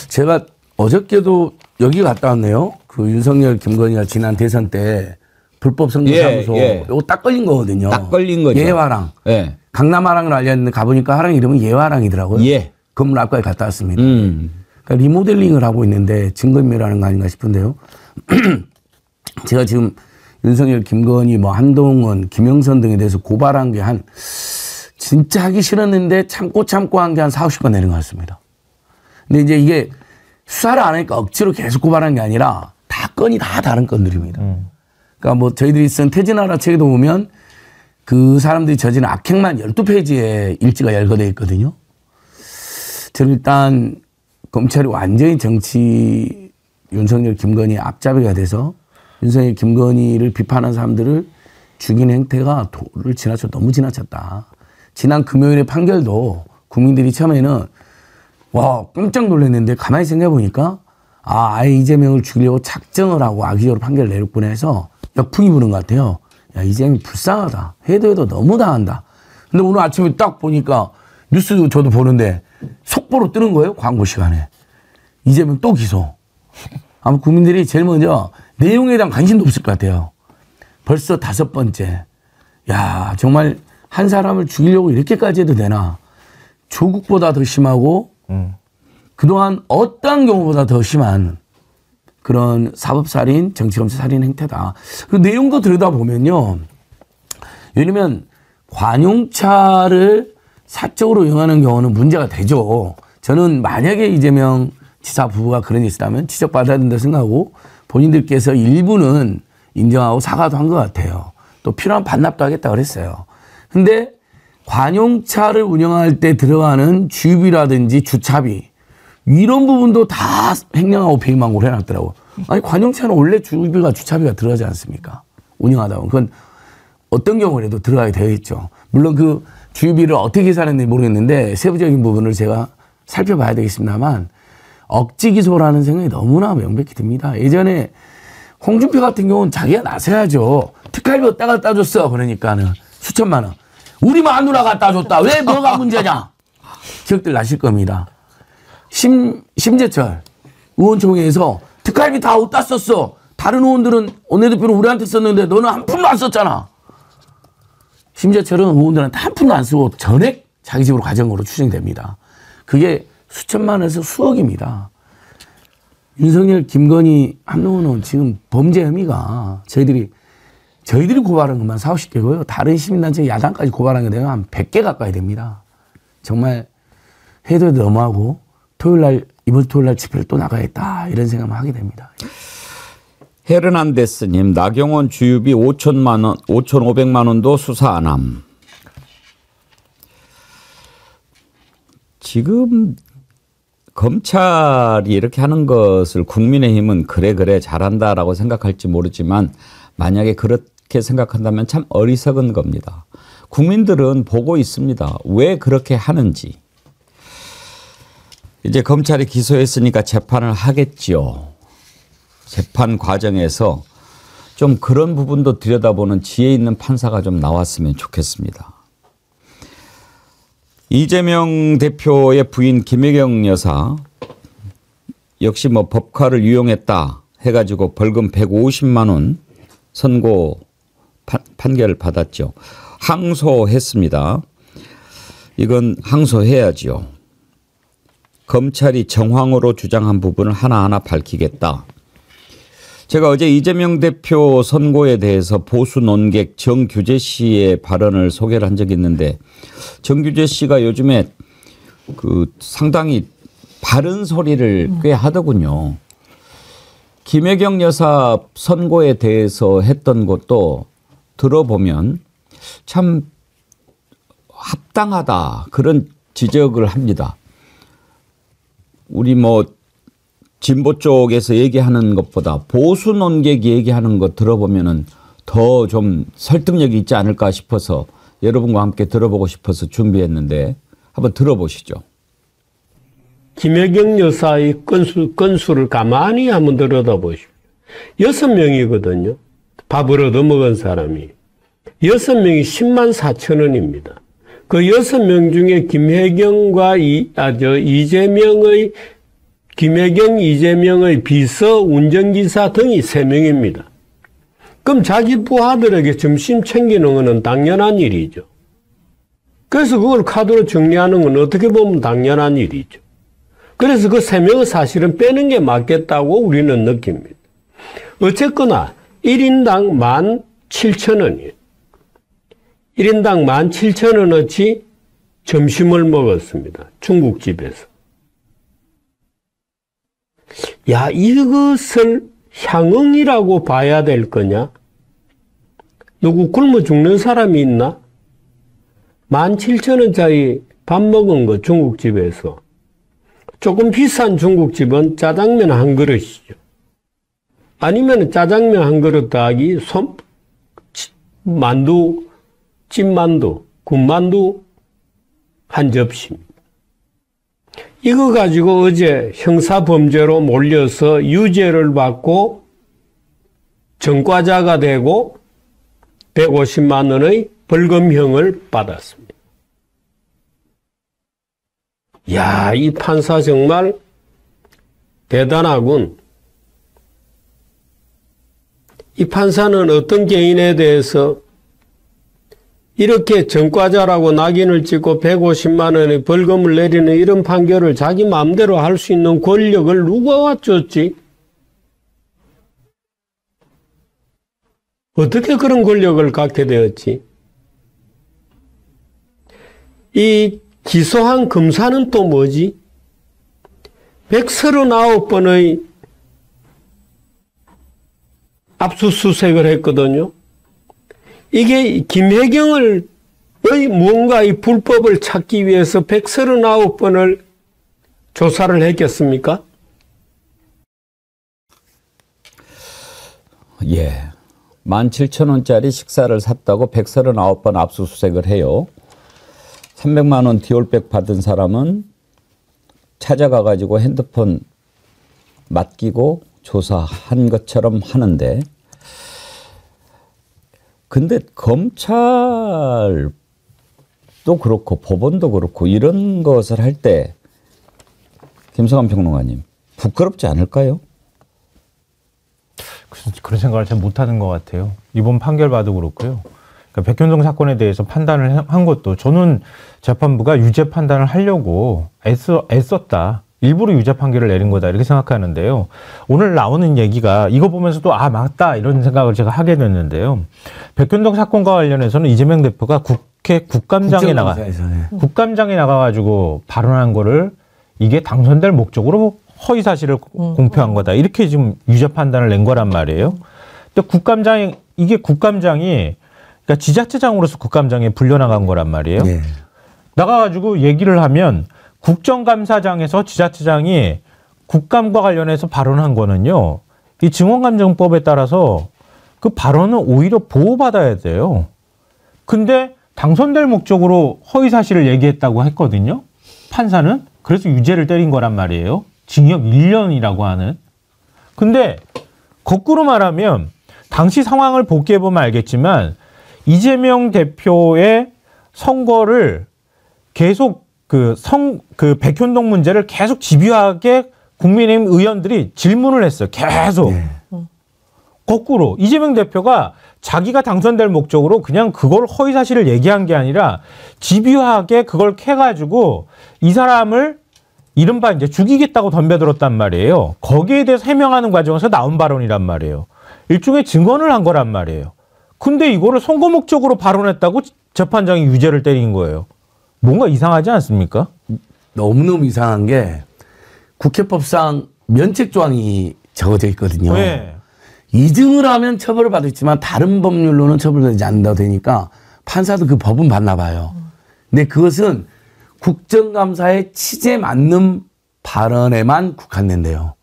제가 어저께도 여기 갔다 왔네요. 그 윤석열, 김건희가 지난 대선 때 불법 선거사무소 이거 딱 걸린 거거든요. 딱 걸린 거죠. 예화랑. 예. 강남하랑을 알렸는데 가보니까 하랑 이름은 예화랑이더라고요. 예. 건물 앞까지 갔다 왔습니다. 그러니까 리모델링을 하고 있는데 증거인멸하는 거 아닌가 싶은데요. 제가 지금 윤석열, 김건희, 뭐 한동훈, 김영선 등에 대해서 고발한 게 한 진짜 하기 싫었는데 참고 한 게 한 40, 50건 되는 것 같습니다. 근데 이제 이게 수사를 안 하니까 억지로 계속 고발한 게 아니라 다 건이 다 다른 건들입니다. 그러니까 뭐 저희들이 쓴 태진아라 책에도 보면 그 사람들이 저지른 악행만 12페이지에 일지가 열거되어 있거든요. 저는 일단 검찰이 완전히 정치 윤석열, 김건희 앞잡이가 돼서 윤석열, 김건희를 비판한 사람들을 죽이는 행태가 도를 지나쳐 너무 지나쳤다. 지난 금요일의 판결도 국민들이 처음에는 와 깜짝 놀랐는데 가만히 생각해 보니까 아예 이재명을 죽이려고 작정을 하고 악의적으로 판결을 내렸구나 해서 역풍이 부는 것 같아요. 야 이재명이 불쌍하다. 해도 너무 당한다. 근데 오늘 아침에 딱 보니까 뉴스 저도 보는데 속보로 뜨는 거예요. 광고 시간에. 이재명 또 기소. 아마 국민들이 제일 먼저 내용에 대한 관심도 없을 것 같아요. 벌써 5번째. 야 정말 한 사람을 죽이려고 이렇게까지 해도 되나. 조국보다 더 심하고 그동안 어떤 경우보다 더 심한 그런 사법살인, 정치검사살인 행태다. 그 내용도 들여다보면요. 예를 들면 관용차를 사적으로 이용하는 경우는 문제가 되죠. 저는 만약에 이재명 지사 부부가 그런 일이 있었다면 지적받아야 된다 생각하고 본인들께서 일부는 인정하고 사과도 한 것 같아요. 또 필요한 반납도 하겠다 그랬어요. 근데 관용차를 운영할 때 들어가는 주유비라든지 주차비 이런 부분도 다 횡령하고 배임망고를 해놨더라고요. 아니 관용차는 원래 주유비가 주차비가 들어가지 않습니까? 운영하다 보면 그건 어떤 경우라도 들어가게 되어 있죠. 물론 그 주유비를 어떻게 계산했는지 모르겠는데 세부적인 부분을 제가 살펴봐야 되겠습니다만 억지 기소라는 생각이 너무나 명백히 듭니다. 예전에 홍준표 같은 경우는 자기가 나서야죠. 특활비 어디다가 따줬어 그러니까는 수천만 원. 우리 마누라가 따줬다. 왜 뭐가 문제냐. 기억들 나실 겁니다. 심재철 의원총회에서 특활비 다 어디다 썼어. 다른 의원들은 원내대표는 우리한테 썼는데 너는 한 푼도 안 썼잖아. 심재철은 의원들한테 한 푼도 안 쓰고 전액 자기 집으로 가져온 거로 추정됩니다. 그게 수천만 원에서 수억입니다. 윤석열, 김건희, 한동훈은 지금 범죄 혐의가 저희들이 고발한 것만 4, 50개고요. 다른 시민단체 야당까지 고발한 게 되면 한 100개 가까이 됩니다. 정말 해도 너무하고 토요일 날 이번 토요일 날 집회를 또 나가야겠다 이런 생각을 하게 됩니다. 헤르난데스님, 나경원 주유비 5천만 원, 5,500만 원도 수사 안 함. 지금 검찰이 이렇게 하는 것을 국민의힘은 그래 잘한다라고 생각할지 모르지만 만약에 그렇게 생각한다면 참 어리석은 겁니다. 국민들은 보고 있습니다. 왜 그렇게 하는지. 이제 검찰이 기소했으니까 재판을 하겠지요. 재판 과정에서 좀 그런 부분도 들여다보는 지혜 있는 판사가 좀 나왔으면 좋겠습니다. 이재명 대표의 부인 김혜경 여사 역시 뭐 법화를 유용했다 해가지고 벌금 150만 원 선고 판결을 받았죠. 항소했습니다. 이건 항소해야죠. 검찰이 정황으로 주장한 부분을 하나하나 밝히겠다. 제가 어제 이재명 대표 선고에 대해서 보수 논객 정규재 씨의 발언을 소개를 한 적이 있는데 정규재 씨가 요즘에 그 상당히 바른 소리를 꽤 하더군요. 김혜경 여사 선고에 대해서 했던 것도 들어보면 참 합당하다 그런 지적을 합니다. 우리 뭐 진보 쪽에서 얘기하는 것보다 보수 논객이 얘기하는 것 들어보면은 더 좀 설득력이 있지 않을까 싶어서 여러분과 함께 들어보고 싶어서 준비했는데 한번 들어보시죠. 김혜경 여사의 건수를 가만히 한번 들여다보십시오. 6명이거든요. 밥을 얻어먹은 사람이. 6명이 10만 4천 원입니다. 그 6명 중에 김혜경과 이재명의 비서, 운전기사 등이 3명입니다. 그럼 자기 부하들에게 점심 챙기는 것은 당연한 일이죠. 그래서 그걸 카드로 정리하는 건 어떻게 보면 당연한 일이죠. 그래서 그 3명은 사실은 빼는 게 맞겠다고 우리는 느낍니다. 어쨌거나 1인당 17,000원이에요. 1인당 17,000원어치 점심을 먹었습니다. 중국집에서. 야, 이것을 향응이라고 봐야 될 거냐? 누구 굶어 죽는 사람이 있나? 17,000원짜리 밥 먹은 거 중국집에서. 조금 비싼 중국집은 짜장면 한 그릇이죠. 아니면 짜장면 한 그릇 더하기 만두, 찐만두, 군만두 한 접시입니다. 이거 가지고 어제 형사범죄로 몰려서 유죄를 받고 전과자가 되고 150만 원의 벌금형을 받았습니다. 야, 이 판사 정말 대단하군. 이 판사는 어떤 개인에 대해서 이렇게 전과자라고 낙인을 찍고 150만 원의 벌금을 내리는 이런 판결을 자기 마음대로 할 수 있는 권력을 누가 줬지? 어떻게 그런 권력을 갖게 되었지? 이 기소한 검사는 또 뭐지? 139번의 압수수색을 했거든요. 이게 김혜경의 무언가의 불법을 찾기 위해서 139번을 조사를 했겠습니까? 예. 17,000원짜리 식사를 샀다고 139번 압수수색을 해요. 300만 원 디올백 받은 사람은 찾아가가지고 핸드폰 맡기고 조사한 것처럼 하는데 근데 검찰도 그렇고 법원도 그렇고 이런 것을 할 때 김성환 평론가님 부끄럽지 않을까요? 그런 생각을 잘 못하는 것 같아요. 이번 판결 봐도 그렇고요. 그러니까 백현동 사건에 대해서 판단을 한 것도 저는 재판부가 유죄 판단을 하려고 애썼다. 일부러 유죄 판결을 내린 거다 이렇게 생각하는데요. 오늘 나오는 얘기가 이거 보면서도 아 맞다 이런 생각을 제가 하게 됐는데요. 백현동 사건과 관련해서는 이재명 대표가 국회 국감장에 나가가지고 발언한 거를 이게 당선될 목적으로 허위 사실을 공표한 거다. 이렇게 지금 유죄 판단을 낸 거란 말이에요. 근데 국감장이 이게 국감장이 그러니까 지자체장으로서 국감장에 불려나간 거란 말이에요. 네. 나가가지고 얘기를 하면 국정감사장에서 지자체장이 국감과 관련해서 발언한 거는요. 이 증언감정법에 따라서 그 발언은 오히려 보호받아야 돼요. 근데 당선될 목적으로 허위 사실을 얘기했다고 했거든요. 판사는. 그래서 유죄를 때린 거란 말이에요. 징역 1년이라고 하는. 근데 거꾸로 말하면 당시 상황을 복귀해보면 알겠지만 이재명 대표의 선거를 계속 그 백현동 문제를 계속 집요하게 국민의힘 의원들이 질문을 했어요. 계속. 네. 거꾸로 이재명 대표가 자기가 당선될 목적으로 그냥 그걸 허위 사실을 얘기한 게 아니라 집요하게 그걸 캐가지고 이 사람을 이른바 이제 죽이겠다고 덤벼들었단 말이에요. 거기에 대해서 해명하는 과정에서 나온 발언이란 말이에요. 일종의 증언을 한 거란 말이에요. 근데 이거를 선거 목적으로 발언했다고 재판장이 유죄를 때린 거예요. 뭔가 이상하지 않습니까? 너무너무 이상한 게 국회법상 면책 조항이 적어져 있거든요. 네. 이증을 하면 처벌을 받았지만 다른 법률로는 처벌되지 않는다고 되니까 판사도 그 법은 봤나 봐요. 근데 그것은 국정감사의 취지에 맞는 발언에만 국한된대요.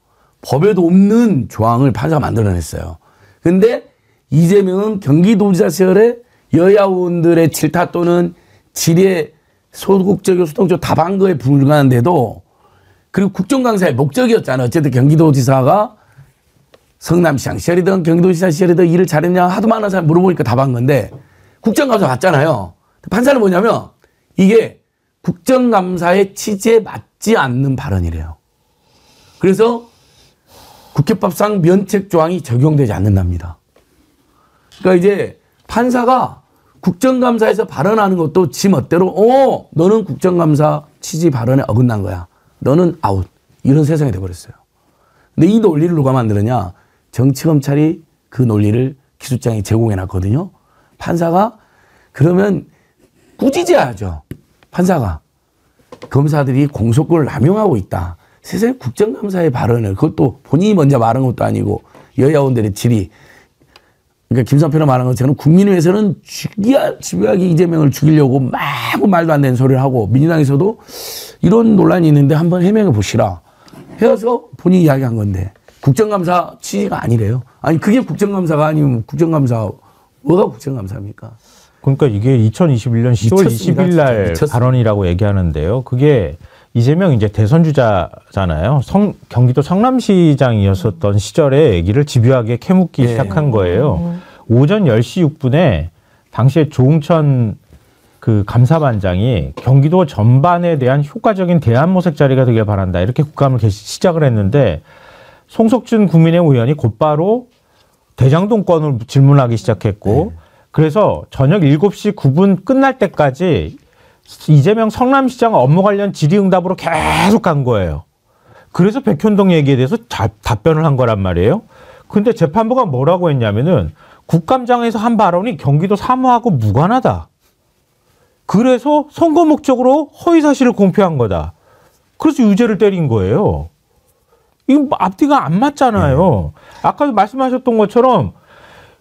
법에도 없는 조항을 판사가 만들어냈어요. 근데 이재명은 경기도지사 시절에 여야 의원들의 질타 또는 질의 소극적이고 수동적 다방거에 불과한데도 그리고 국정감사의 목적이었잖아요. 어쨌든 경기도지사가 성남시장 시절이든 경기도지사 시절이든 일을 잘했냐 하도 많은 사람 물어보니까 답한 건데 국정감사 봤잖아요. 판사는 뭐냐면 이게 국정감사의 취지에 맞지 않는 발언이래요. 그래서 국회법상 면책 조항이 적용되지 않는답니다. 그러니까 이제 판사가 국정감사에서 발언하는 것도 지 멋대로 너는 국정감사 취지 발언에 어긋난 거야. 너는 아웃. 이런 세상이 돼버렸어요. 근데 이 논리를 누가 만들었냐? 정치검찰이 그 논리를 기소장에 제공해놨거든요. 판사가 그러면 꾸짖어야죠. 판사가. 검사들이 공소권을 남용하고 있다. 세상에 국정감사의 발언을 그것도 본인이 먼저 말한 것도 아니고 여야원들의 질의. 그러니까 김성표가 말한 것처럼 국민의힘에서는 집요하게 이재명을 죽이려고 마구 말도 안 되는 소리를 하고 민주당에서도 이런 논란이 있는데 한번 해명해 보시라. 해서 본인이 이야기한 건데 국정감사 취지가 아니래요. 아니 그게 국정감사가 아니면 국정감사 뭐가 국정감사입니까? 그러니까 이게 2021년 10월 미쳤습니다. 20일 날 발언이라고 얘기하는데요. 그게 이재명 이제 대선 주자잖아요. 경기도 성남시장이었었던 시절의 얘기를 집요하게 캐묻기 시작한 거예요. 오전 10시 6분에 당시에 조응천 그 감사반장이 경기도 전반에 대한 효과적인 대안 모색 자리가 되길 바란다. 이렇게 국감을 시작을 했는데 송석준 국민의힘 의원이 곧바로 대장동 건을 질문하기 시작했고 그래서 저녁 7시 9분 끝날 때까지 이재명 성남시장 업무 관련 질의응답으로 계속 간 거예요. 그래서 백현동 얘기에 대해서 답변을 한 거란 말이에요. 근데 재판부가 뭐라고 했냐면은 국감장에서 한 발언이 경기도 사무하고 무관하다. 그래서 선거 목적으로 허위 사실을 공표한 거다. 그래서 유죄를 때린 거예요. 이거 앞뒤가 안 맞잖아요. 아까도 말씀하셨던 것처럼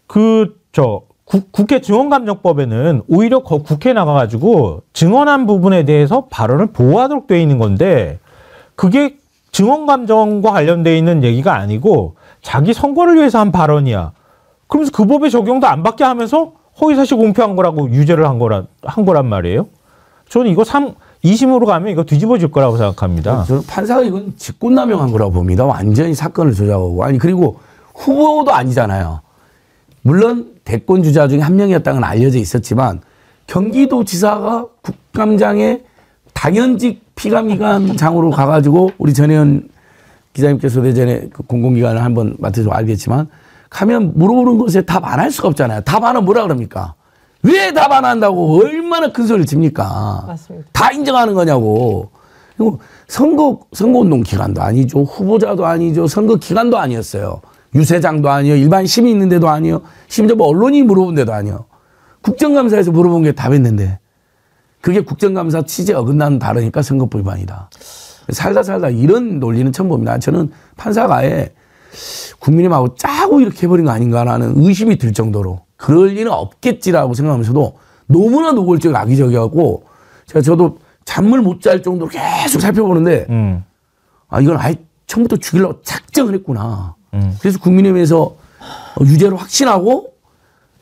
국회 증언감정법에는 오히려 국회에 나가가지고 증언한 부분에 대해서 발언을 보호하도록 되어 있는 건데 그게 증언감정과 관련되어 있는 얘기가 아니고 자기 선거를 위해서 한 발언이야. 그러면서 그 법의 적용도 안 받게 하면서 허위사실 공표한 거라고 유죄를 한 거란 말이에요. 저는 이거 2심으로 가면 이거 뒤집어질 거라고 생각합니다. 저는 판사가 이건 직권남용한 거라고 봅니다. 완전히 사건을 조작하고. 아니 그리고 후보도 아니잖아요. 물론 대권 주자 중에 한 명이었다는 건 알려져 있었지만 경기도지사가 국감장에 당연직 피감기관장으로 가가지고 우리 전혜연 기자님께서 예전에 그 공공기관을 한번 맡아서 알겠지만 가면 물어보는 것에 답 안 할 수가 없잖아요. 답 안 하면 뭐라 그럽니까? 왜 답 안 한다고 얼마나 큰 소리를 칩니까? 맞습니다. 다 인정하는 거냐고. 그리고 선거운동 기간도 아니죠. 후보자도 아니죠. 선거 기간도 아니었어요. 유세장도 아니요. 일반 시민 있는데도 아니요. 심지어 뭐 언론이 물어본 데도 아니요. 국정감사에서 물어본 게 답했는데 그게 국정감사 취지에 어긋나는 발언이니까 선거법 위반이다. 살다 이런 논리는 처음 봅니다. 저는 판사가 아예 국민의힘하고 짜고 이렇게 해버린 거 아닌가라는 의심이 들 정도로 그럴 리는 없겠지라고 생각하면서도 너무나 노골적이고 악의적이고 저도 잠을 못 잘 정도로 계속 살펴보는데 이건 아예 처음부터 죽이려고 작정을 했구나. 그래서 국민의힘에서 유죄를 확신하고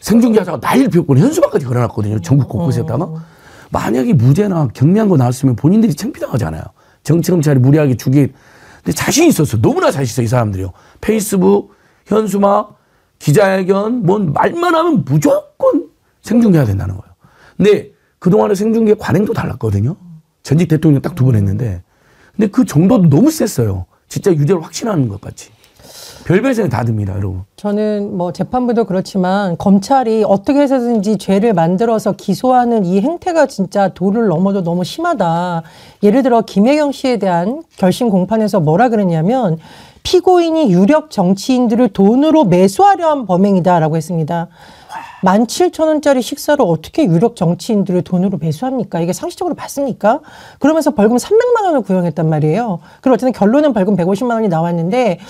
생중계하자고 난리를 피웠거든요. 현수막까지 걸어놨거든요. 전국 곳곳에다가. 만약에 무죄나 경미한 거 나왔으면 본인들이 창피당하잖아요. 정치검찰이 무리하게 죽이. 근데 자신 있었어. 너무나 자신 있어 이 사람들이요. 페이스북, 현수막, 기자회견, 뭔 말만 하면 무조건 생중계해야 된다는 거예요. 근데 그동안의 생중계 관행도 달랐거든요. 전직 대통령 딱 2번 했는데. 근데 그 정도도 너무 셌어요. 진짜 유죄를 확신하는 것 같이. 별별 생각 다 듭니다, 여러분. 저는 뭐 재판부도 그렇지만 검찰이 어떻게 해서든지 죄를 만들어서 기소하는 이 행태가 진짜 도를 넘어도 너무 심하다. 예를 들어 김혜경 씨에 대한 결심 공판에서 뭐라 그랬냐면 피고인이 유력 정치인들을 돈으로 매수하려 한 범행이다라고 했습니다. 17,000원짜리 식사를 어떻게 유력 정치인들을 돈으로 매수합니까? 이게 상식적으로 맞습니까? 그러면서 벌금 300만 원을 구형했단 말이에요. 그리고 어쨌든 결론은 벌금 150만 원이 나왔는데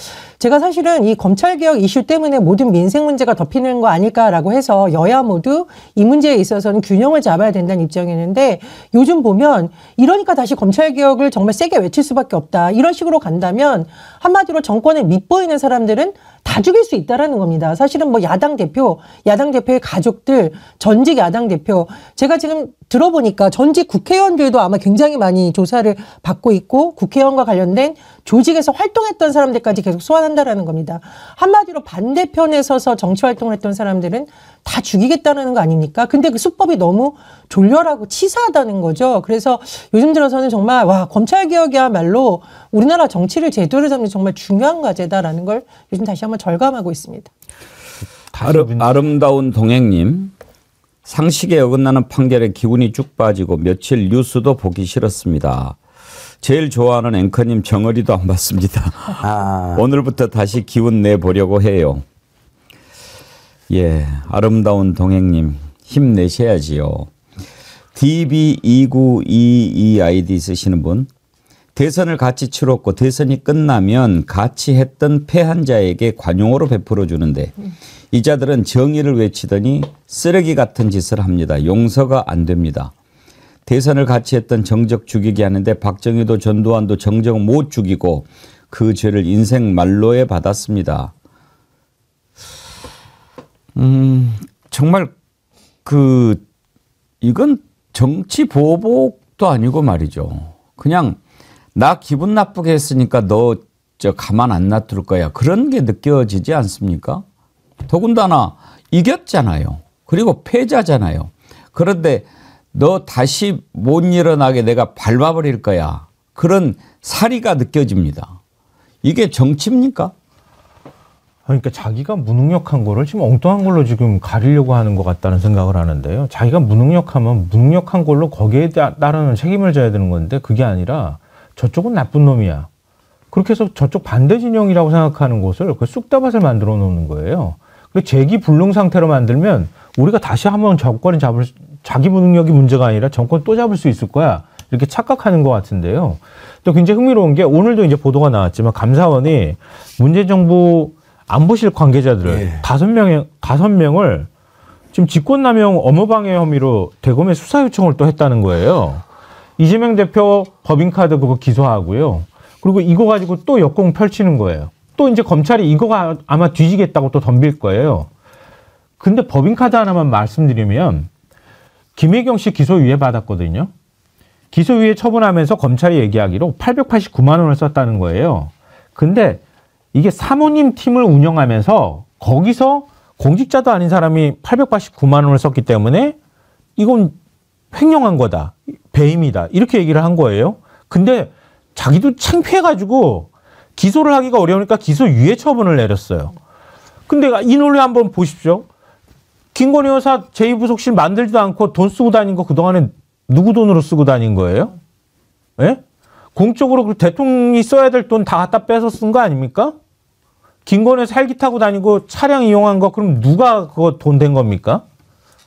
제가 사실은 이 검찰개혁 이슈 때문에 모든 민생 문제가 덮이는 거 아닐까라고 해서 여야 모두 이 문제에 있어서는 균형을 잡아야 된다는 입장이었는데 요즘 보면 이러니까 다시 검찰개혁을 정말 세게 외칠 수밖에 없다. 이런 식으로 간다면 한마디로 정권을 밑보이는 사람들은 다 죽일 수 있다라는 겁니다. 사실은 뭐 야당 대표의 가족들, 전직 야당 대표, 제가 지금 들어보니까 전직 국회의원들도 아마 굉장히 많이 조사를 받고 있고 국회의원과 관련된 조직에서 활동했던 사람들까지 계속 소환한다라는 겁니다. 한마디로 반대편에 서서 정치활동을 했던 사람들은 다 죽이겠다는 거 아닙니까? 근데 그 수법이 너무 졸렬하고 치사하다는 거죠. 그래서 요즘 들어서는 정말 검찰개혁이야말로 우리나라 정치를 제도를 잡는 정말 중요한 과제다라는 걸 요즘 다시 한번 절감하고 있습니다. 아름다운 동행님, 상식에 어긋나는 판결에 기운이 쭉 빠지고 며칠 뉴스도 보기 싫었습니다. 제일 좋아하는 앵커님 정어리도 안 봤습니다. 오늘부터 다시 기운 내보려고 해요. 예, 아름다운 동행님 힘내셔야지요. DB2922ID 쓰시는 분, 대선을 같이 치렀고 대선이 끝나면 같이 했던 패한 자에게 관용으로 베풀어 주는데 이 자들은 정의를 외치더니 쓰레기 같은 짓을 합니다. 용서가 안 됩니다. 대선을 같이 했던 정적 죽이게 하는데 박정희도 전두환도 정적 못 죽이고 그 죄를 인생 말로에 받았습니다. 정말 이건 정치 보복도 아니고 말이죠. 그냥 나 기분 나쁘게 했으니까 너 가만 안 놔둘 거야. 그런 게 느껴지지 않습니까? 더군다나 이겼잖아요. 그리고 패자잖아요. 그런데 너 다시 못 일어나게 내가 밟아버릴 거야. 그런 사리가 느껴집니다. 이게 정치입니까? 그러니까 자기가 무능력한 거를 지금 엉뚱한 걸로 지금 가리려고 하는 것 같다는 생각을 하는데요. 자기가 무능력하면 무능력한 걸로 거기에 따르는 책임을 져야 되는 건데 그게 아니라 저쪽은 나쁜 놈이야. 그렇게 해서 저쪽 반대 진영이라고 생각하는 곳을 그 쑥다밭을 만들어 놓는 거예요. 재기 불능 상태로 만들면 우리가 다시 한번 정권을 자기 무능력이 문제가 아니라 정권 또 잡을 수 있을 거야. 이렇게 착각하는 것 같은데요. 또 굉장히 흥미로운 게 오늘도 이제 보도가 나왔지만 감사원이 문재인 정부 안보실 관계자들을 5명을 지금 직권남용 업무방해 혐의로 대검에 수사 요청을 또 했다는 거예요. 이재명 대표 법인카드 그거 기소하고요. 그리고 이거 가지고 또 역공 펼치는 거예요. 또 이제 검찰이 이거가 아마 뒤지겠다고 또 덤빌 거예요. 근데 법인카드 하나만 말씀드리면 김혜경 씨 기소유예 받았거든요. 기소유예 처분하면서 검찰이 얘기하기로 889만 원을 썼다는 거예요. 근데 이게 사모님 팀을 운영하면서 거기서 공직자도 아닌 사람이 889만 원을 썼기 때문에 이건 횡령한 거다. 배임이다. 이렇게 얘기를 한 거예요. 근데 자기도 창피해가지고 기소를 하기가 어려우니까 기소유예 처분을 내렸어요. 근데 이 논리 한번 보십시오. 김건희 여사 제2부속실 만들지도 않고 돈 쓰고 다닌 거 그동안에 누구 돈으로 쓰고 다닌 거예요? 예? 공적으로 대통령이 써야 될 돈 다 갖다 빼서 쓴 거 아닙니까? 김건희 여사 헬기 타고 다니고 차량 이용한 거 그럼 누가 그거 돈 된 겁니까?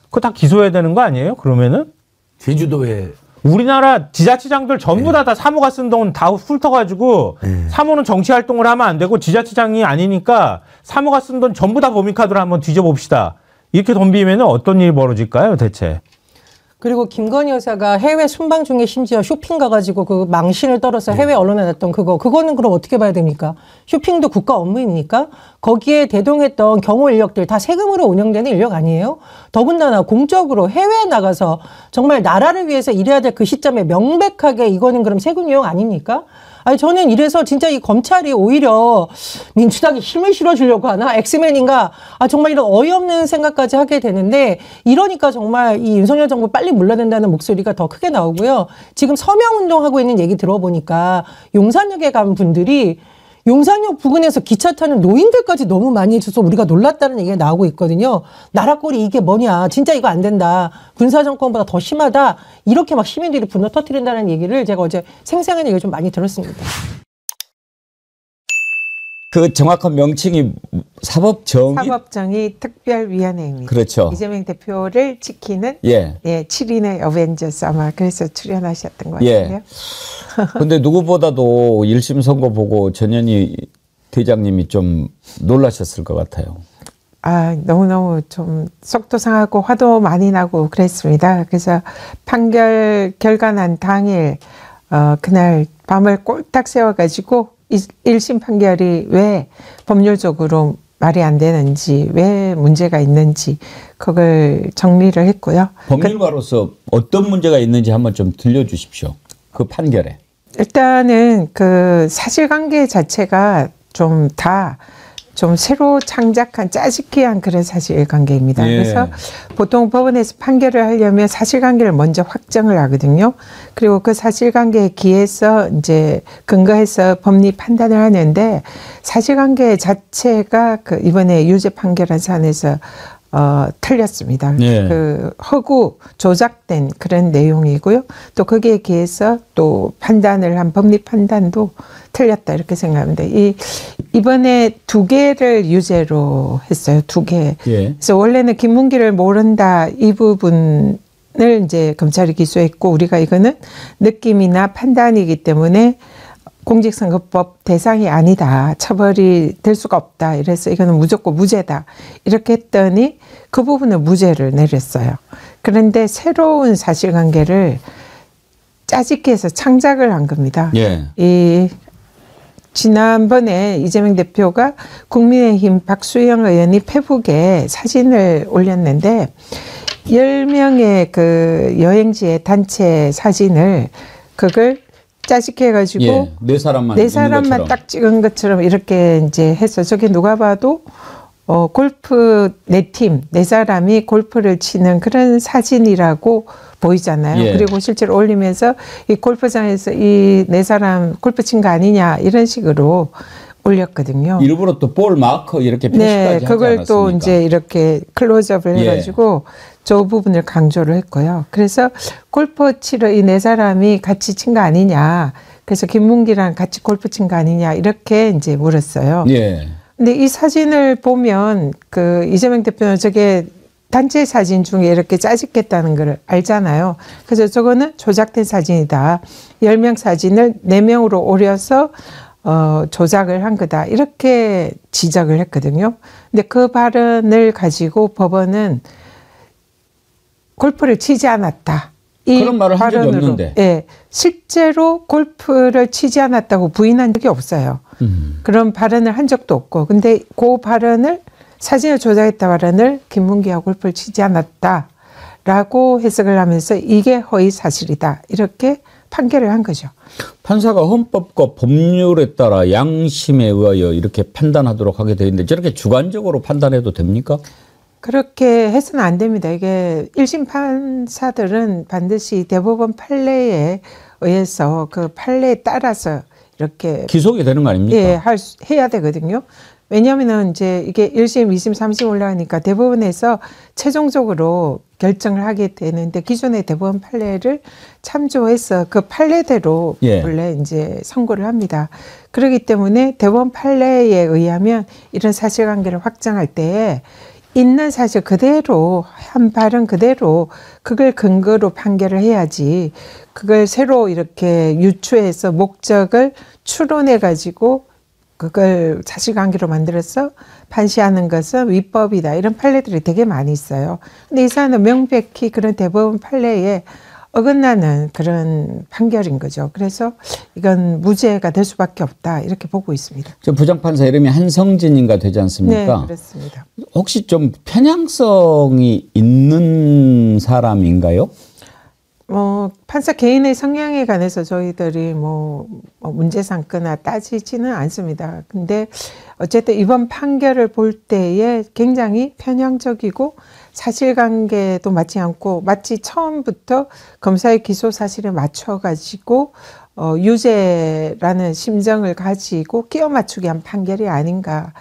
그거 다 기소해야 되는 거 아니에요? 그러면은? 제주도에 우리나라 지자체장들 전부 다 사모가 쓴 돈 다 훑어가지고 사모는 정치 활동을 하면 안 되고 지자체장이 아니니까 사모가 쓴 돈 전부 다 법인카드로 한번 뒤져봅시다. 이렇게 덤비면 어떤 일이 벌어질까요, 대체? 그리고 김건희 여사가 해외 순방 중에 심지어 쇼핑 가가지고 그 망신을 떨어서 해외 언론에 냈던 그거는 그럼 어떻게 봐야 됩니까? 쇼핑도 국가 업무입니까? 거기에 대동했던 경호 인력들 다 세금으로 운영되는 인력 아니에요? 더군다나 공적으로 해외에 나가서 정말 나라를 위해서 일해야 될 그 시점에 명백하게 이거는 그럼 세금 유용 아닙니까? 아니 저는 이래서 진짜 이 검찰이 오히려 민주당이 힘을 실어주려고 하나 엑스맨인가 정말 이런 어이없는 생각까지 하게 되는데 이러니까 정말 이 윤석열 정부 빨리 물러야 된다는 목소리가 더 크게 나오고요. 지금 서명운동하고 있는 얘기 들어보니까 용산역에 간 분들이 용산역 부근에서 기차 타는 노인들까지 너무 많이 있어서 우리가 놀랐다는 얘기가 나오고 있거든요. 나라꼴이 이게 뭐냐. 진짜 이거 안 된다. 군사정권보다 더 심하다. 이렇게 막 시민들이 분노 터뜨린다는 얘기를 제가 어제 생생한 얘기를 좀 많이 들었습니다. 그 정확한 명칭이 사법정의 특별위원회입니다. 그렇죠. 이재명 대표를 지키는 예. 7인의 어벤져스 아마 그래서 출연하셨던 것 같은데요. 그런데 누구보다도 1심 선고 보고 전현희 대장님이 좀 놀라셨을 것 같아요. 너무너무 좀 속도 상하고 화도 많이 나고 그랬습니다. 그래서 판결 결과 난 당일 그날 밤을 꼴딱 세워가지고 1심 판결이 왜 법률적으로 말이 안 되는지 왜 문제가 있는지 그걸 정리를 했고요. 법률가로서 어떤 문제가 있는지 한번 좀 들려주십시오. 그 판결에. 일단은 그 사실관계 자체가 좀 새로 창작한 짜집기한 그런 사실관계입니다. 그래서 보통 법원에서 판결을 하려면 사실관계를 먼저 확정을 하거든요. 그리고 그 사실관계에 기해서 이제 근거해서 법리 판단을 하는데 사실관계 자체가 그 이번에 유죄 판결한 사안에서 틀렸습니다. 그 허구 조작된 그런 내용이고요. 또 거기에 기해서 또 판단을 한 법리 판단도 틀렸다 이렇게 생각합니다. 이번에 2개를 유죄로 했어요. 2개. 그래서 원래는 김문기를 모른다 이 부분을 이제 검찰이 기소했고 우리가 이거는 느낌이나 판단이기 때문에 공직선거법 대상이 아니다. 처벌이 될 수가 없다. 이래서 이거는 무조건 무죄다. 이렇게 했더니 그 부분을 무죄를 내렸어요. 그런데 새로운 사실관계를 짜집기 해서 창작을 한 겁니다. 지난번에 이재명 대표가 국민의힘 박수영 의원이 페북에 사진을 올렸는데 10명의 그 여행지의 단체 사진을 그걸 짜집기 해가지고 네 사람만 딱 찍은 것처럼 이렇게 이제 해서 저게 누가 봐도 골프 4팀 4사람이 골프를 치는 그런 사진이라고 보이잖아요. 그리고 실제로 올리면서 이 골프장에서 이 4사람 골프 친 거 아니냐 이런 식으로 올렸거든요. 일부러 또 볼 마커 이렇게 표시까지 하지 그걸 않았습니까? 또 이제 이렇게 클로즈업을 해가지고 저 부분을 강조를 했고요. 그래서 골프 치러 이 4사람이 같이 친 거 아니냐. 그래서 김문기랑 같이 골프 친 거 아니냐 이렇게 이제 물었어요. 근데 이 사진을 보면 그 이재명 대표는 저게 단체 사진 중에 이렇게 짜집겠다는 걸 알잖아요. 그래서 저거는 조작된 사진이다. 10명 사진을 4명으로 오려서 조작을 한 거다. 이렇게 지적을 했거든요. 근데 그 발언을 가지고 법원은 골프를 치지 않았다. 그런 말을 한 적이 없는데. 실제로 골프를 치지 않았다고 부인한 적이 없어요. 그런 발언을 한 적도 없고. 근데 그 발언을 사진을 조작했다 발언을 김문기와 골프를 치지 않았다라고 해석을 하면서 이게 허위 사실이다. 이렇게 판결을 한 거죠. 판사가 헌법과 법률에 따라 양심에 의하여 이렇게 판단하도록 하게 되어 있는데 저렇게 주관적으로 판단해도 됩니까? 그렇게 해서는 안 됩니다. 이게 1심 판사들은 반드시 대법원 판례에 의해서 그 판례에 따라서 이렇게 기소가 되는 거 아닙니까? 해야 되거든요. 왜냐하면 이제 이게 1심, 2심, 3심 올라가니까 대법원에서 최종적으로 결정을 하게 되는데 기존의 대법원 판례를 참조해서 그 판례대로 원래 이제 선고를 합니다. 그렇기 때문에 대법원 판례에 의하면 이런 사실관계를 확정할 때에 있는 사실 그대로 한 발언 그대로 그걸 근거로 판결을 해야지 그걸 새로 이렇게 유추해서 목적을 추론해 가지고 그걸 사실관계로 만들어서 판시하는 것은 위법이다 이런 판례들이 되게 많이 있어요. 근데 이 사안은 명백히 그런 대법원 판례에 어긋나는 그런 판결인 거죠. 그래서 이건 무죄가 될 수밖에 없다 이렇게 보고 있습니다. 저 부장판사 이름이 한성진인가 되지 않습니까? 네, 그렇습니다. 혹시 좀 편향성이 있는 사람인가요? 판사 개인의 성향에 관해서 저희들이 문제 삼거나 따지지는 않습니다. 근데 어쨌든 이번 판결을 볼 때에 굉장히 편향적이고 사실관계도 맞지 않고 마치 처음부터 검사의 기소 사실에 맞춰가지고 유죄라는 심정을 가지고 끼워 맞추게 한 판결이 아닌가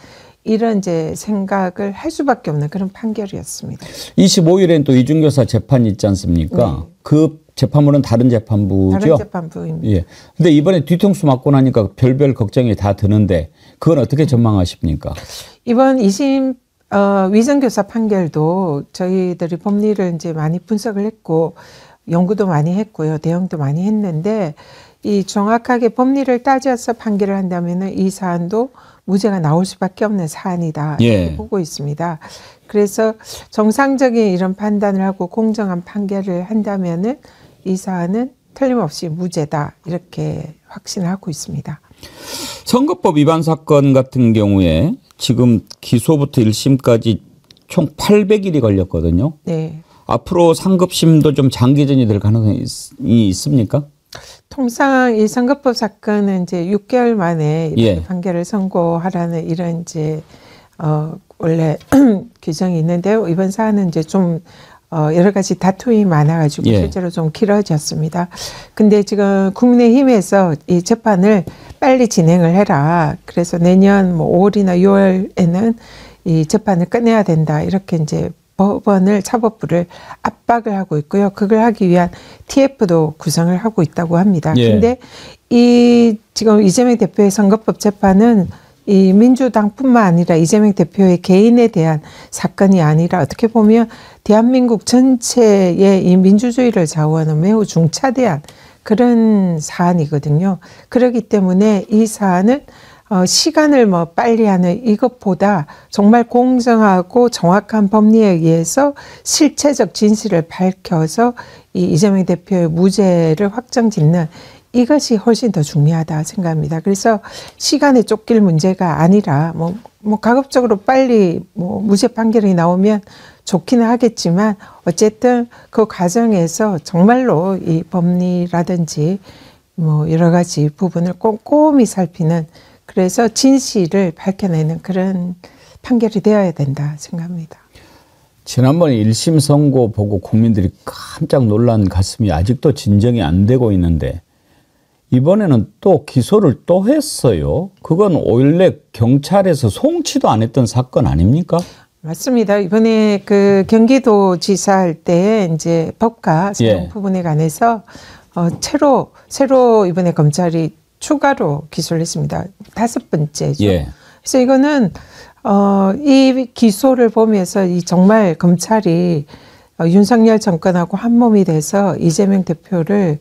이런 이제 생각을 할 수밖에 없는 그런 판결이었습니다. 25일엔 또 이준교사 재판이 있지 않습니까? 네. 그 재판부는 다른 재판부죠? 다른 재판부입니다. 예. 근데 이번에 뒤통수 맞고 나니까 별별 걱정이 다 드는데 그건 어떻게 전망하십니까? 이번 2심 위정교사 판결도 저희들이 법리를 이제 많이 분석을 했고 연구도 많이 했고요. 대응도 많이 했는데 이 정확하게 법리를 따져서 판결을 한다면은 이 사안도 무죄가 나올 수밖에 없는 사안이다 이렇게 예. 보고 있습니다. 그래서 정상적인 이런 판단을 하고 공정한 판결을 한다면은 이 사안은 틀림없이 무죄다 이렇게 확신을 하고 있습니다. 선거법 위반 사건 같은 경우에 지금 기소부터 1심까지 총 800일이 걸렸거든요. 네. 앞으로 상급심도 좀 장기전이 될 가능성이 있습니까? 통상 이 선거법 사건은 이제 6개월 만에 이렇게 예. 판결을 선고하라는 이런 이제 원래 규정이 있는데요. 이번 사안은 이제 좀 여러 가지 다툼이 많아가지고 예. 실제로 좀 길어졌습니다. 근데 지금 국민의힘에서 이 재판을 빨리 진행을 해라. 그래서 내년 5월이나 6월에는 이 재판을 끝내야 된다. 이렇게 이제 법원을 사법부를 압박을 하고 있고요. 그걸 하기 위한 TF도 구성을 하고 있다고 합니다. 예. 근데 이 지금 이재명 대표의 선거법 재판은 이 민주당뿐만 아니라 이재명 대표의 개인에 대한 사건이 아니라 어떻게 보면 대한민국 전체의 이 민주주의를 좌우하는 매우 중차대한 그런 사안이거든요. 그렇기 때문에 이 사안은 시간을 빨리 하는 이것보다 정말 공정하고 정확한 법리에 의해서 실체적 진실을 밝혀서 이 이재명 대표의 무죄를 확정짓는 이것이 훨씬 더 중요하다 생각합니다. 그래서 시간에 쫓길 문제가 아니라 가급적으로 빨리 무죄 판결이 나오면 좋기는 하겠지만 어쨌든 그 과정에서 정말로 이 법리라든지 여러 가지 부분을 꼼꼼히 살피는 그래서 진실을 밝혀내는 그런 판결이 되어야 된다 생각합니다. 지난번에 1심 선고 보고 국민들이 깜짝 놀란 가슴이 아직도 진정이 안 되고 있는데 이번에는 또 기소를 또 했어요. 그건 원래 경찰에서 송치도 안 했던 사건 아닙니까? 맞습니다. 이번에 그 경기도지사 할 때 이제 법과 사용 예. 부분에 관해서 새로 이번에 검찰이 추가로 기소를 했습니다. 5번째죠. 예. 그래서 이거는 이 기소를 보면서 이 정말 검찰이 윤석열 정권하고 한 몸이 돼서 이재명 대표를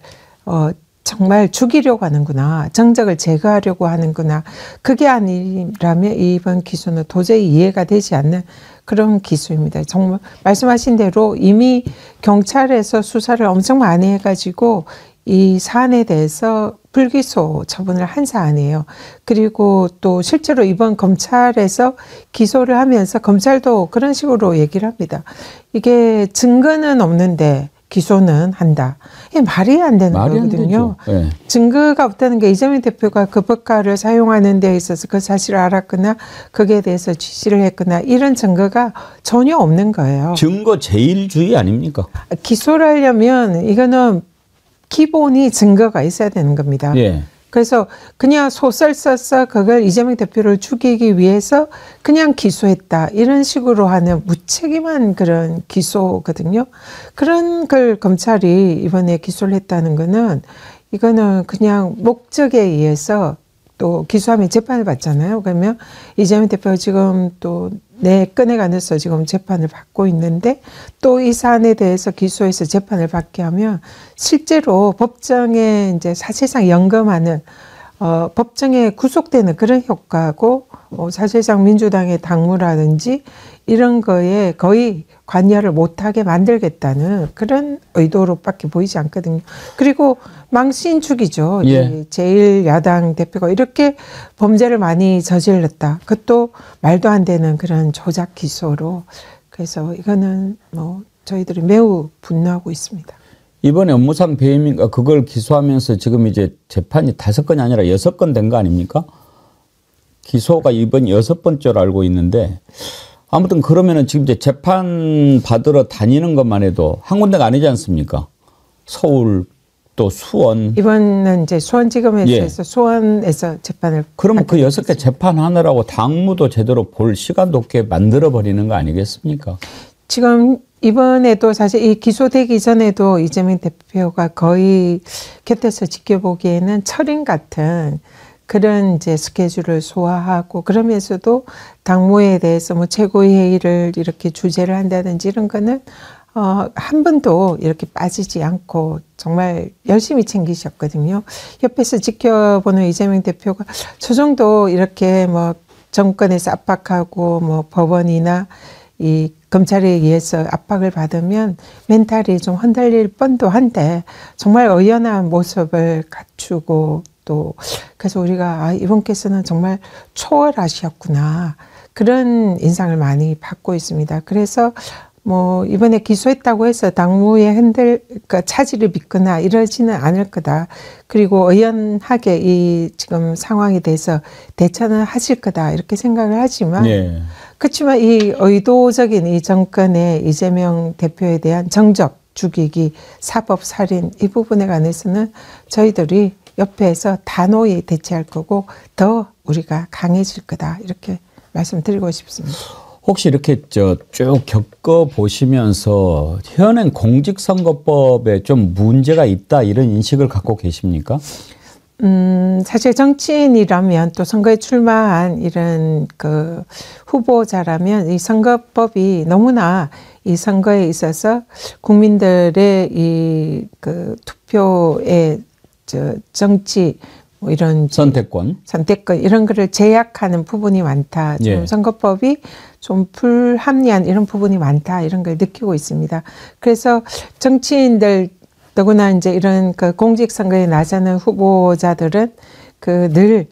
정말 죽이려고 하는구나. 정적을 제거하려고 하는구나. 그게 아니라면 이번 기소는 도저히 이해가 되지 않는 그런 기소입니다. 정말 말씀하신 대로 이미 경찰에서 수사를 엄청 많이 해가지고 이 사안에 대해서 불기소 처분을 한 사안이에요. 그리고 또 실제로 이번 검찰에서 기소를 하면서 검찰도 그런 식으로 얘기를 합니다. 이게 증거는 없는데 기소는 한다. 이게 말이 안 되는 거거든요. 네. 증거가 없다는 게 이재명 대표가 그 법과를 사용하는 데 있어서 그 사실을 알았거나 거기에 대해서 지시를 했거나 이런 증거가 전혀 없는 거예요. 증거 제일주의 아닙니까? 기소를 하려면 이거는 기본이 증거가 있어야 되는 겁니다. 예. 그래서 그냥 소설 써서 그걸 이재명 대표를 죽이기 위해서 그냥 기소했다. 이런 식으로 하는 무책임한 그런 기소거든요. 그런 걸 검찰이 이번에 기소를 했다는 거는 이거는 그냥 목적에 의해서 또 기소하면 재판을 받잖아요. 그러면 이재명 대표가 지금 또 네 건에 관해서 지금 재판을 받고 있는데 또 이 사안에 대해서 기소해서 재판을 받게 하면 실제로 법정에 이제 사실상 연금하는 법정에 구속되는 그런 효과고 사실상 민주당의 당무라든지 이런 거에 거의 관여를 못하게 만들겠다는 그런 의도로밖에 보이지 않거든요. 그리고 망신축이죠. 예. 제1야당 대표가 이렇게 범죄를 많이 저질렀다. 그것도 말도 안 되는 그런 조작 기소로. 그래서 이거는 뭐 저희들이 매우 분노하고 있습니다. 이번에 업무상 배임인가 그걸 기소하면서 지금 이제 재판이 5건이 아니라 6건 된 거 아닙니까? 기소가 이번 6번째로 알고 있는데 아무튼 그러면은 지금 이제 재판 받으러 다니는 것만 해도 한 군데가 아니지 않습니까? 서울 또 수원. 이번은 이제 수원지검에서 예. 해서 수원에서 재판을. 그러면 그 6개 재판하느라고 당무도 제대로 볼 시간도 없게 만들어 버리는 거 아니겠습니까? 지금 이번에도 사실 이 기소되기 전에도 이재명 대표가 거의 곁에서 지켜보기에는 철인 같은 그런 이제 스케줄을 소화하고 그러면서도 당무에 대해서 뭐 최고회의를 이렇게 주재를 한다든지 이런 거는 한 번도 이렇게 빠지지 않고 정말 열심히 챙기셨거든요. 옆에서 지켜보는 이재명 대표가 저 정도 이렇게 뭐 정권에서 압박하고 뭐 법원이나 이 검찰에 의해서 압박을 받으면 멘탈이 좀 흔들릴 뻔도 한데 정말 의연한 모습을 갖추고 또 그래서 우리가 이분께서는 정말 초월하셨구나 그런 인상을 많이 받고 있습니다. 그래서 뭐 이번에 기소했다고 해서 당무에 그러니까 차질을 빚거나 이러지는 않을 거다. 그리고 의연하게 이 지금 상황에 대해서 대처는 하실 거다 이렇게 생각을 하지만 예. 그렇지만 이 의도적인 이 정권의 이재명 대표에 대한 정적, 죽이기, 사법, 살인 이 부분에 관해서는 저희들이 옆에서 단호히 대처할 거고 더 우리가 강해질 거다 이렇게 말씀드리고 싶습니다. 혹시 이렇게 쭉 겪어 보시면서 현행 공직선거법에 좀 문제가 있다 이런 인식을 갖고 계십니까? 사실 정치인이라면 또 선거에 출마한 이런 그 후보자라면 이 선거법이 너무나 이 선거에 있어서 국민들의 이 그 투표의 정치 뭐 이런 선택권 이런 거를 제약하는 부분이 많다. 좀 예. 선거법이 좀 불합리한 이런 부분이 많다. 이런 걸 느끼고 있습니다. 그래서 정치인들 더구나 이제 이런 그 공직선거에 나서는 후보자들은 그 늘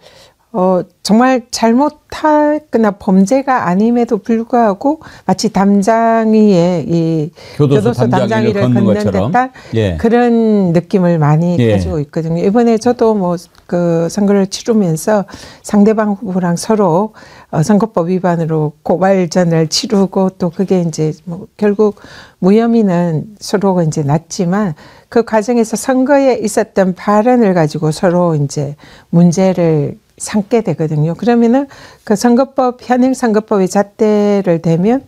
정말 잘못하거나 범죄가 아님에도 불구하고 마치 담장이에 이 교도소 담장이를 걷는 듯한 예. 그런 느낌을 많이 예. 가지고 있거든요. 이번에 저도 뭐 그 선거를 치르면서 상대방 후보랑 서로 선거법 위반으로 고발전을 치르고 또 그게 이제 뭐 결국 무혐의는 서로가 이제 났지만 그 과정에서 선거에 있었던 발언을 가지고 서로 이제 문제를 삼게 되거든요. 그러면은 그 선거법, 현행 선거법의 잣대를 대면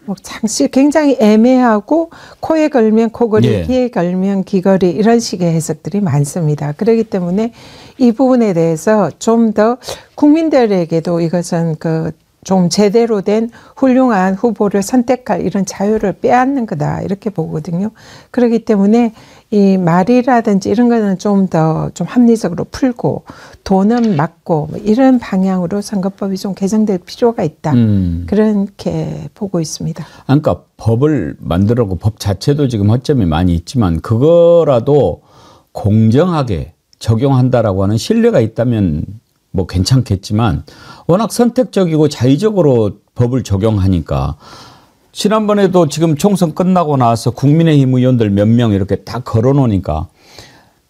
뭐 상시 굉장히 애매하고 코에 걸면 코걸이, 예. 귀에 걸면 귀걸이 이런 식의 해석들이 많습니다. 그렇기 때문에 이 부분에 대해서 좀 더 국민들에게도 이것은 그 좀 제대로 된 훌륭한 후보를 선택할 이런 자유를 빼앗는 거다 이렇게 보거든요. 그렇기 때문에 이 말이라든지 이런 거는 좀 더 좀 합리적으로 풀고 돈은 막고 뭐 이런 방향으로 선거법이 좀 개정될 필요가 있다. 그렇게 보고 있습니다. 그러니까 법을 만들고 법 자체도 지금 허점이 많이 있지만 그거라도 공정하게 적용한다라고 하는 신뢰가 있다면 뭐 괜찮겠지만 워낙 선택적이고 자의적으로 법을 적용하니까 지난번에도 지금 총선 끝나고 나서 국민의힘 의원들 몇 명 이렇게 딱 걸어놓으니까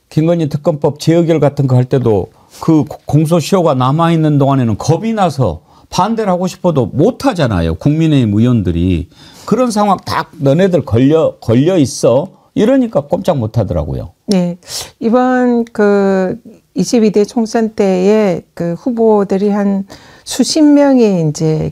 김건희 특검법 재의결 같은 거 할 때도 그 공소시효가 남아있는 동안에는 겁이 나서 반대를 하고 싶어도 못 하잖아요. 국민의힘 의원들이. 그런 상황 딱 너네들 걸려 있어. 이러니까 꼼짝 못 하더라고요. 네. 이번 그 22대 총선 때에 그 후보들이 한 수십 명이 이제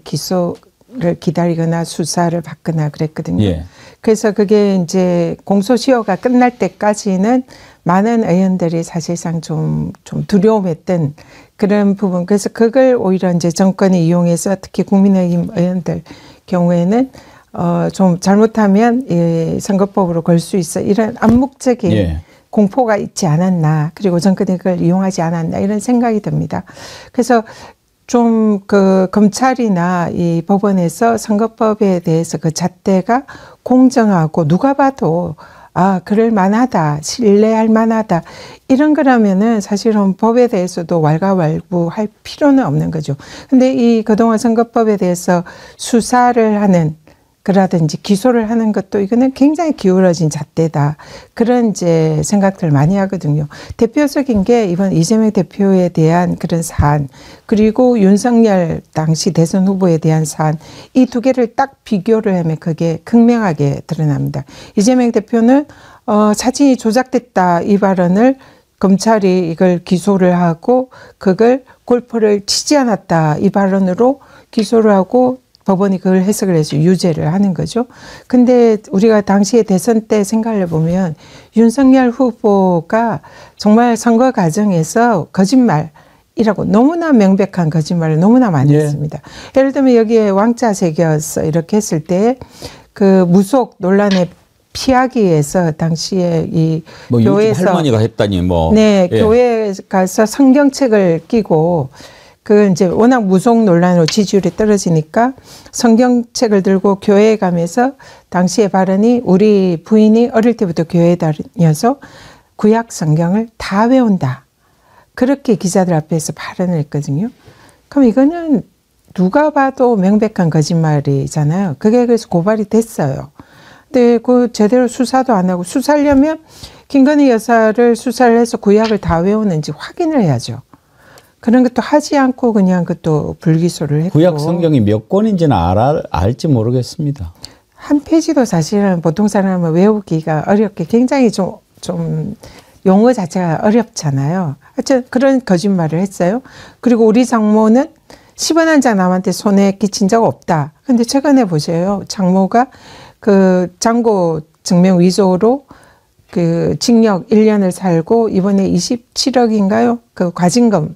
기다리거나 수사를 받거나 그랬거든요. 예. 그래서 그게 이제 공소시효가 끝날 때까지는 많은 의원들이 사실상 좀 두려움했던 그런 부분. 그래서 그걸 오히려 이제 정권이 이용해서 특히 국민의힘 의원들 경우에는 좀 잘못하면 선거법으로 걸 수 있어. 이런 암묵적인 예. 공포가 있지 않았나. 그리고 정권이 그걸 이용하지 않았나. 이런 생각이 듭니다. 그래서 좀 그 검찰이나 이 법원에서 선거법에 대해서 그 잣대가 공정하고 누가 봐도 그럴 만하다, 신뢰할 만하다 이런 거라면은 사실은 법에 대해서도 왈가왈부할 필요는 없는 거죠. 근데 이 그동안 선거법에 대해서 수사를 하는 그라든지 기소를 하는 것도 이거는 굉장히 기울어진 잣대다. 그런 이제 생각들 많이 하거든요. 대표적인 게 이번 이재명 대표에 대한 그런 사안, 그리고 윤석열 당시 대선 후보에 대한 사안, 이 두 개를 딱 비교를 하면 그게 극명하게 드러납니다. 이재명 대표는 사진이 조작됐다 이 발언을 검찰이 이걸 기소를 하고 그걸 골프를 치지 않았다 이 발언으로 기소를 하고 법원이 그걸 해석을 해서 유죄를 하는 거죠. 근데 우리가 당시에 대선 때 생각을 해보면 윤석열 후보가 정말 선거 과정에서 거짓말이라고 너무나 명백한 거짓말을 너무나 많이 했습니다. 예를 들면 여기에 왕자 새겼어 이렇게 했을 때 그 무속 논란에 피하기 위해서 당시에 이 교회에서 할머니가 했다니 뭐. 네, 교회에 가서 성경책을 끼고 그 이제 워낙 무속 논란으로 지지율이 떨어지니까 성경책을 들고 교회에 가면서 당시의 발언이 우리 부인이 어릴 때부터 교회에 다녀서 구약 성경을 다 외운다. 그렇게 기자들 앞에서 발언을 했거든요. 그럼 이거는 누가 봐도 명백한 거짓말이잖아요. 그게 그래서 고발이 됐어요. 근데 그 제대로 수사도 안 하고 수사하려면 김건희 여사를 수사를 해서 구약을 다 외우는지 확인을 해야죠. 그런 것도 하지 않고 그냥 그것도 불기소를 했고. 구약 성경이 몇 권인지는 알지 모르겠습니다. 한 페이지도 사실은 보통 사람은 외우기가 어렵게 굉장히 좀 용어 자체가 어렵잖아요. 하여튼 그런 거짓말을 했어요. 그리고 우리 장모는 10원 한 장 남한테 손에 끼친 적 없다. 근데 최근에 보세요. 장모가 그 잔고 증명 위조로 그 징역 1년을 살고 이번에 27억인가요? 그 과징금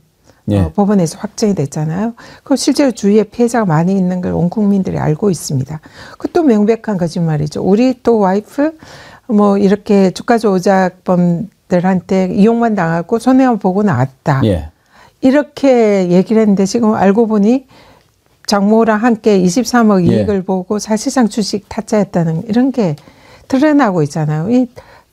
법원에서 확정이 됐잖아요. 그 실제로 주위에 피해자가 많이 있는 걸 온 국민들이 알고 있습니다. 그것도 명백한 거짓말이죠. 우리 또 와이프 뭐 이렇게 주가 조작범들한테 이용만 당하고 손해만 보고 나왔다. 이렇게 얘기를 했는데 지금 알고 보니 장모랑 함께 23억 이익을 보고 사실상 주식 타짜였다는 이런 게 드러나고 있잖아요.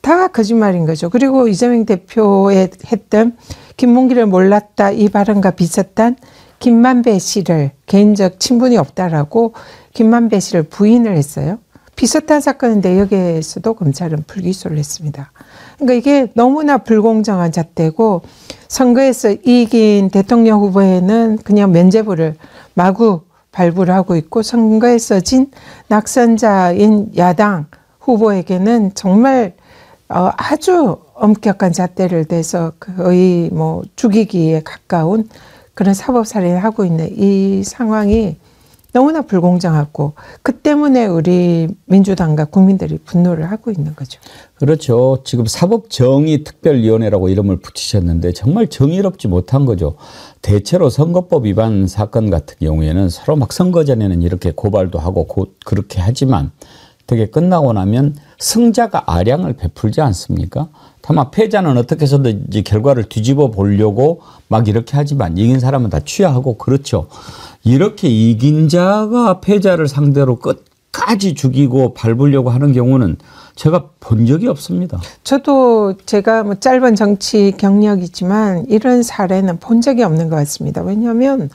다 거짓말인 거죠. 그리고 이재명 대표의 했던 김문기를 몰랐다 이 발언과 비슷한 김만배 씨를 개인적 친분이 없다라고 김만배 씨를 부인을 했어요. 비슷한 사건인데 여기에서도 검찰은 불기소를 했습니다. 그러니까 이게 너무나 불공정한 잣대고 선거에서 이긴 대통령 후보에는 그냥 면죄부를 마구 발부를 하고 있고 선거에서 진 낙선자인 야당 후보에게는 정말 아주 엄격한 잣대를 대서 거의 뭐 죽이기에 가까운 그런 사법 살인을 하고 있는 이 상황이 너무나 불공정하고 그 때문에 우리 민주당과 국민들이 분노를 하고 있는 거죠. 그렇죠. 지금 사법정의특별위원회라고 이름을 붙이셨는데 정말 정의롭지 못한 거죠. 대체로 선거법 위반 사건 같은 경우에는 서로 막 선거 전에는 이렇게 고발도 하고 그렇게 하지만 되게 끝나고 나면 승자가 아량을 베풀지 않습니까? 다만 패자는 어떻게 해서든지 결과를 뒤집어 보려고 막 이렇게 하지만 이긴 사람은 다 취하하고 그렇죠. 이렇게 이긴 자가 패자를 상대로 끝까지 죽이고 밟으려고 하는 경우는 제가 본 적이 없습니다. 저도 제가 뭐 짧은 정치 경력이지만 이런 사례는 본 적이 없는 것 같습니다. 왜냐하면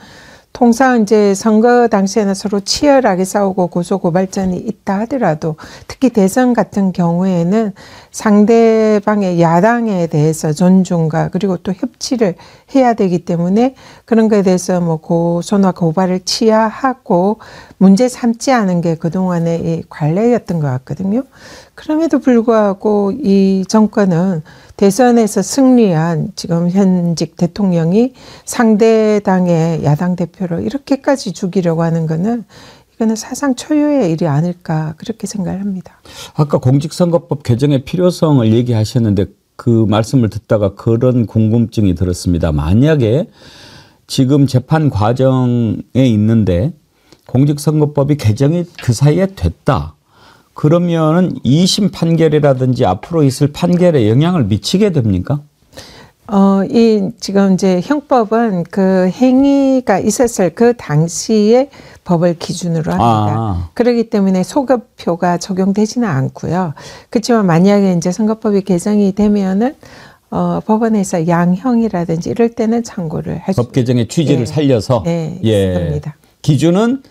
통상 이제 선거 당시에는 서로 치열하게 싸우고 고소고발전이 있다 하더라도 특히 대선 같은 경우에는 상대방의 야당에 대해서 존중과 그리고 또 협치를 해야 되기 때문에 그런 거에 대해서 뭐 고소나 고발을 취하하고 문제 삼지 않은 게 그동안의 이 관례였던 것 같거든요. 그럼에도 불구하고 이 정권은 대선에서 승리한 지금 현직 대통령이 상대당의 야당 대표를 이렇게까지 죽이려고 하는 거는 이거는 사상 초유의 일이 아닐까 그렇게 생각을 합니다. 아까 공직선거법 개정의 필요성을 얘기하셨는데 그 말씀을 듣다가 그런 궁금증이 들었습니다. 만약에 지금 재판 과정에 있는데 공직선거법이 개정이 그 사이에 됐다. 그러면은 2심 판결이라든지 앞으로 있을 판결에 영향을 미치게 됩니까? 이 지금 이제 형법은 그 행위가 있었을 그 당시의 법을 기준으로 합니다. 그렇기 때문에 소급표가 적용되지는 않고요. 그렇지만 만약에 이제 선거법이 개정이 되면은 법원에서 양형이라든지 이럴 때는 참고를 할 수. 법 개정의 취지를 살려서 있습니다. 기준은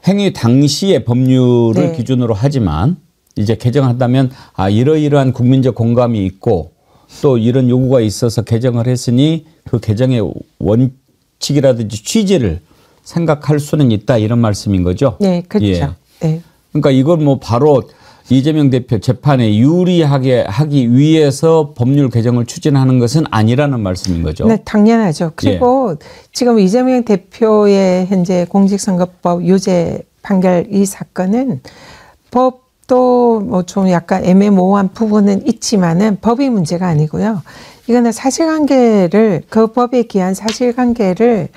행위 당시의 법률을 기준으로 하지만 이제 개정한다면 이러이러한 국민적 공감이 있고 또 이런 요구가 있어서 개정을 했으니 그 개정의 원칙이라든지 취지를 생각할 수는 있다 이런 말씀인 거죠? 네, 그렇죠. 네. 그러니까 이걸 뭐 바로 이재명 대표 재판에 유리하게 하기 위해서 법률 개정을 추진하는 것은 아니라는 말씀인 거죠? 네, 당연하죠. 그리고 지금 이재명 대표의 현재 공직선거법 유죄 판결 이 사건은 법도 뭐 좀 약간 애매모호한 부분은 있지만은 법이 문제가 아니고요. 이거는 사실관계를 그 법에 기한 사실관계를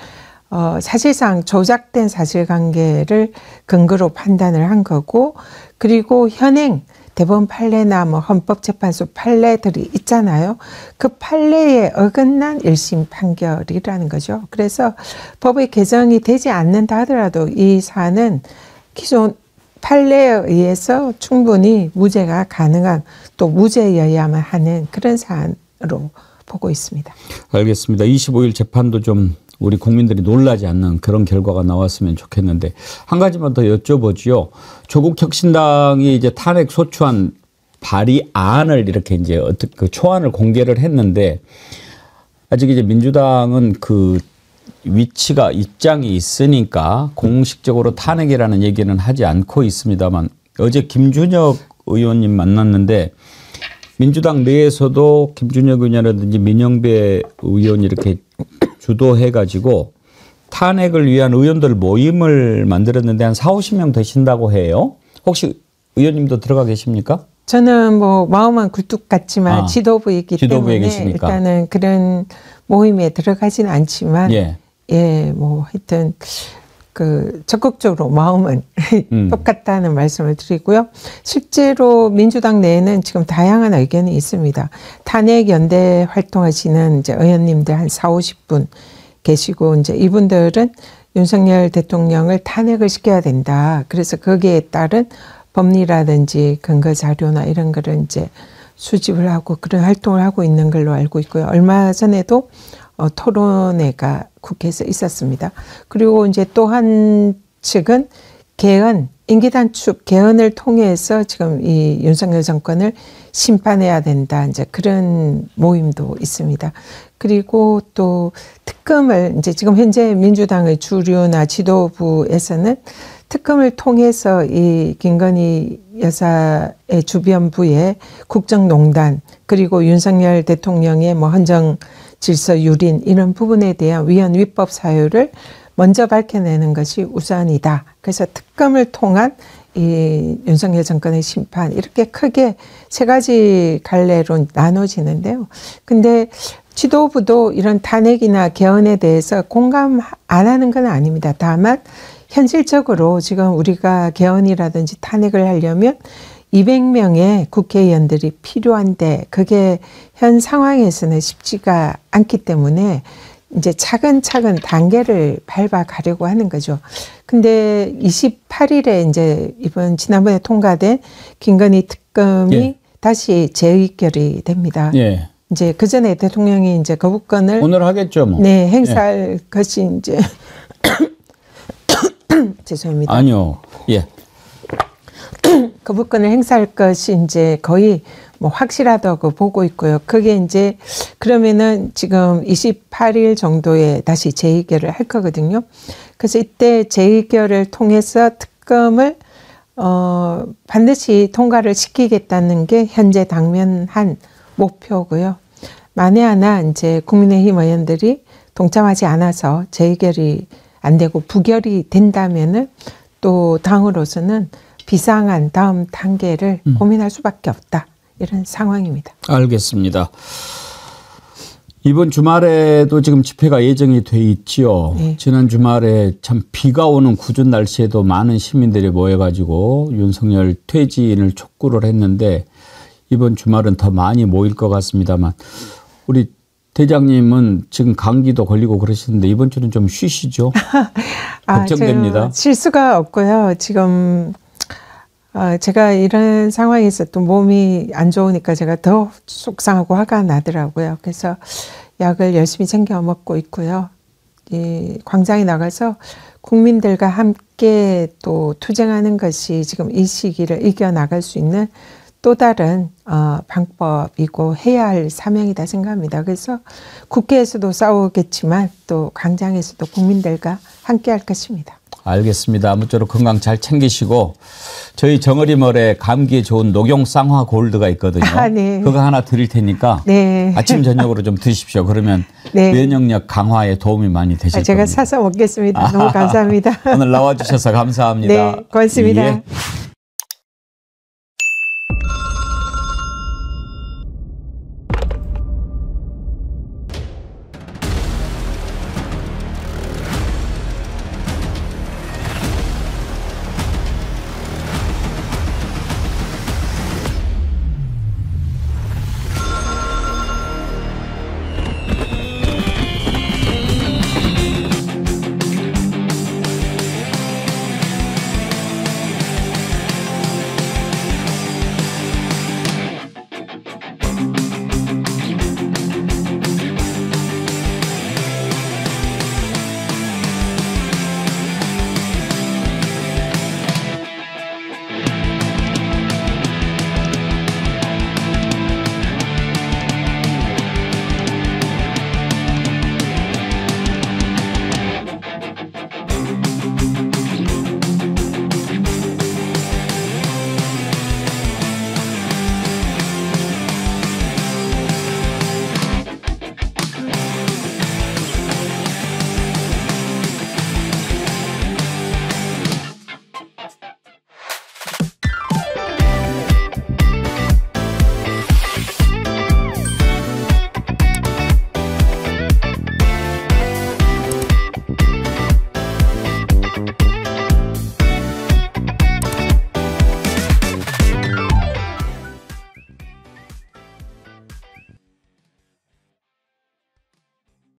사실상 조작된 사실관계를 근거로 판단을 한 거고 그리고 현행 대법원 판례나 뭐 헌법재판소 판례들이 있잖아요. 그 판례에 어긋난 1심 판결이라는 거죠. 그래서 법의 개정이 되지 않는다 하더라도 이 사안은 기존 판례에 의해서 충분히 무죄가 가능한 또 무죄여야만 하는 그런 사안으로 보고 있습니다. 알겠습니다. 25일 재판도 좀 우리 국민들이 놀라지 않는 그런 결과가 나왔으면 좋겠는데 한 가지만 더 여쭤보지요. 조국 혁신당이 이제 탄핵 소추안 발의안을 이렇게 이제 그 초안을 공개를 했는데 아직 이제 민주당은 그 위치가 입장이 있으니까 공식적으로 탄핵이라는 얘기는 하지 않고 있습니다만 어제 김준혁 의원님 만났는데 민주당 내에서도 김준혁 의원이라든지 민영배 의원이 이렇게 주도해가지고 탄핵을 위한 의원들 모임을 만들었는데 한 40-50명 되신다고 해요. 혹시 의원님도 들어가 계십니까? 저는 뭐 마음은 굴뚝 같지만 지도부이기 때문에 계시니까. 일단은 그런 모임에 들어가지는 않지만 뭐 하여튼 그 적극적으로 마음은 똑같다는 말씀을 드리고요. 실제로 민주당 내에는 지금 다양한 의견이 있습니다. 탄핵 연대 활동하시는 이제 의원님들 한 40-50분 계시고 이제 이분들은 윤석열 대통령을 탄핵을 시켜야 된다. 그래서 거기에 따른 법리라든지 근거 자료나 이런 거를 이제 수집을 하고 그런 활동을 하고 있는 걸로 알고 있고요. 얼마 전에도 토론회가 국회에서 있었습니다. 그리고 이제 또 한 측은 개헌, 임기 단축 개헌을 통해서 지금 이 윤석열 정권을 심판해야 된다. 이제 그런 모임도 있습니다. 그리고 또 특검을 이제 지금 현재 민주당의 주류나 지도부에서는 특검을 통해서 이 김건희 여사의 주변부에 국정농단 그리고 윤석열 대통령의 뭐 헌정 질서 유린 이런 부분에 대한 위헌 위법 사유를 먼저 밝혀내는 것이 우선이다. 그래서 특검을 통한 이 윤석열 정권의 심판 이렇게 크게 세 가지 갈래로 나눠지는데요. 근데 지도부도 이런 탄핵이나 개헌에 대해서 공감 안 하는 건 아닙니다. 다만 현실적으로 지금 우리가 개헌이라든지 탄핵을 하려면 200명의 국회의원들이 필요한데 그게 현 상황에서는 쉽지가 않기 때문에 이제 차근차근 단계를 밟아가려고 하는 거죠. 근데 28일에 이제 지난번에 통과된 김건희 특검이 다시 재의결이 됩니다. 이제 그 전에 대통령이 이제 거부권을 오늘 하겠죠, 뭐. 네, 행사할 것이 이제 죄송합니다. 아니요. 거부권을 행사할 것이 이제 거의 뭐 확실하다고 보고 있고요. 그게 이제 그러면은 지금 28일 정도에 다시 재의결을 할 거거든요. 그래서 이때 재의결을 통해서 특검을 반드시 통과를 시키겠다는 게 현재 당면한 목표고요. 만에 하나 이제 국민의힘 의원들이 동참하지 않아서 재의결이 안 되고 부결이 된다면은 또 당으로서는 비상한 다음 단계를 고민할 수밖에 없다. 이런 상황입니다. 알겠습니다. 이번 주말에도 지금 집회가 예정이 돼 있지요. 네. 지난 주말에 참 비가 오는 궂은 날씨에도 많은 시민들이 모여가지고 윤석열 퇴진을 촉구를 했는데 이번 주말은 더 많이 모일 것 같습니다만 우리 대장님은 지금 감기도 걸리고 그러시는데 이번 주는 좀 쉬시죠? 걱정됩니다. 쉴 수가 없고요. 지금 제가 이런 상황에서 또 몸이 안 좋으니까 제가 더 속상하고 화가 나더라고요. 그래서 약을 열심히 챙겨 먹고 있고요. 이 광장에 나가서 국민들과 함께 또 투쟁하는 것이 지금 이 시기를 이겨나갈 수 있는 또 다른 방법이고 해야 할 사명이다 생각합니다. 그래서 국회에서도 싸우겠지만 또 광장에서도 국민들과 함께 할 것입니다. 알겠습니다. 아무쪼록 건강 잘 챙기시고 저희 정어리멀에 감기에 좋은 녹용 쌍화 골드가 있거든요. 네. 그거 하나 드릴 테니까 네. 아침 저녁으로 좀 드십시오. 그러면 네. 면역력 강화에 도움이 많이 되실 제가 겁니다. 사서 먹겠습니다. 너무 감사합니다. 오늘 나와주셔서 감사합니다. 네, 고맙습니다. 예.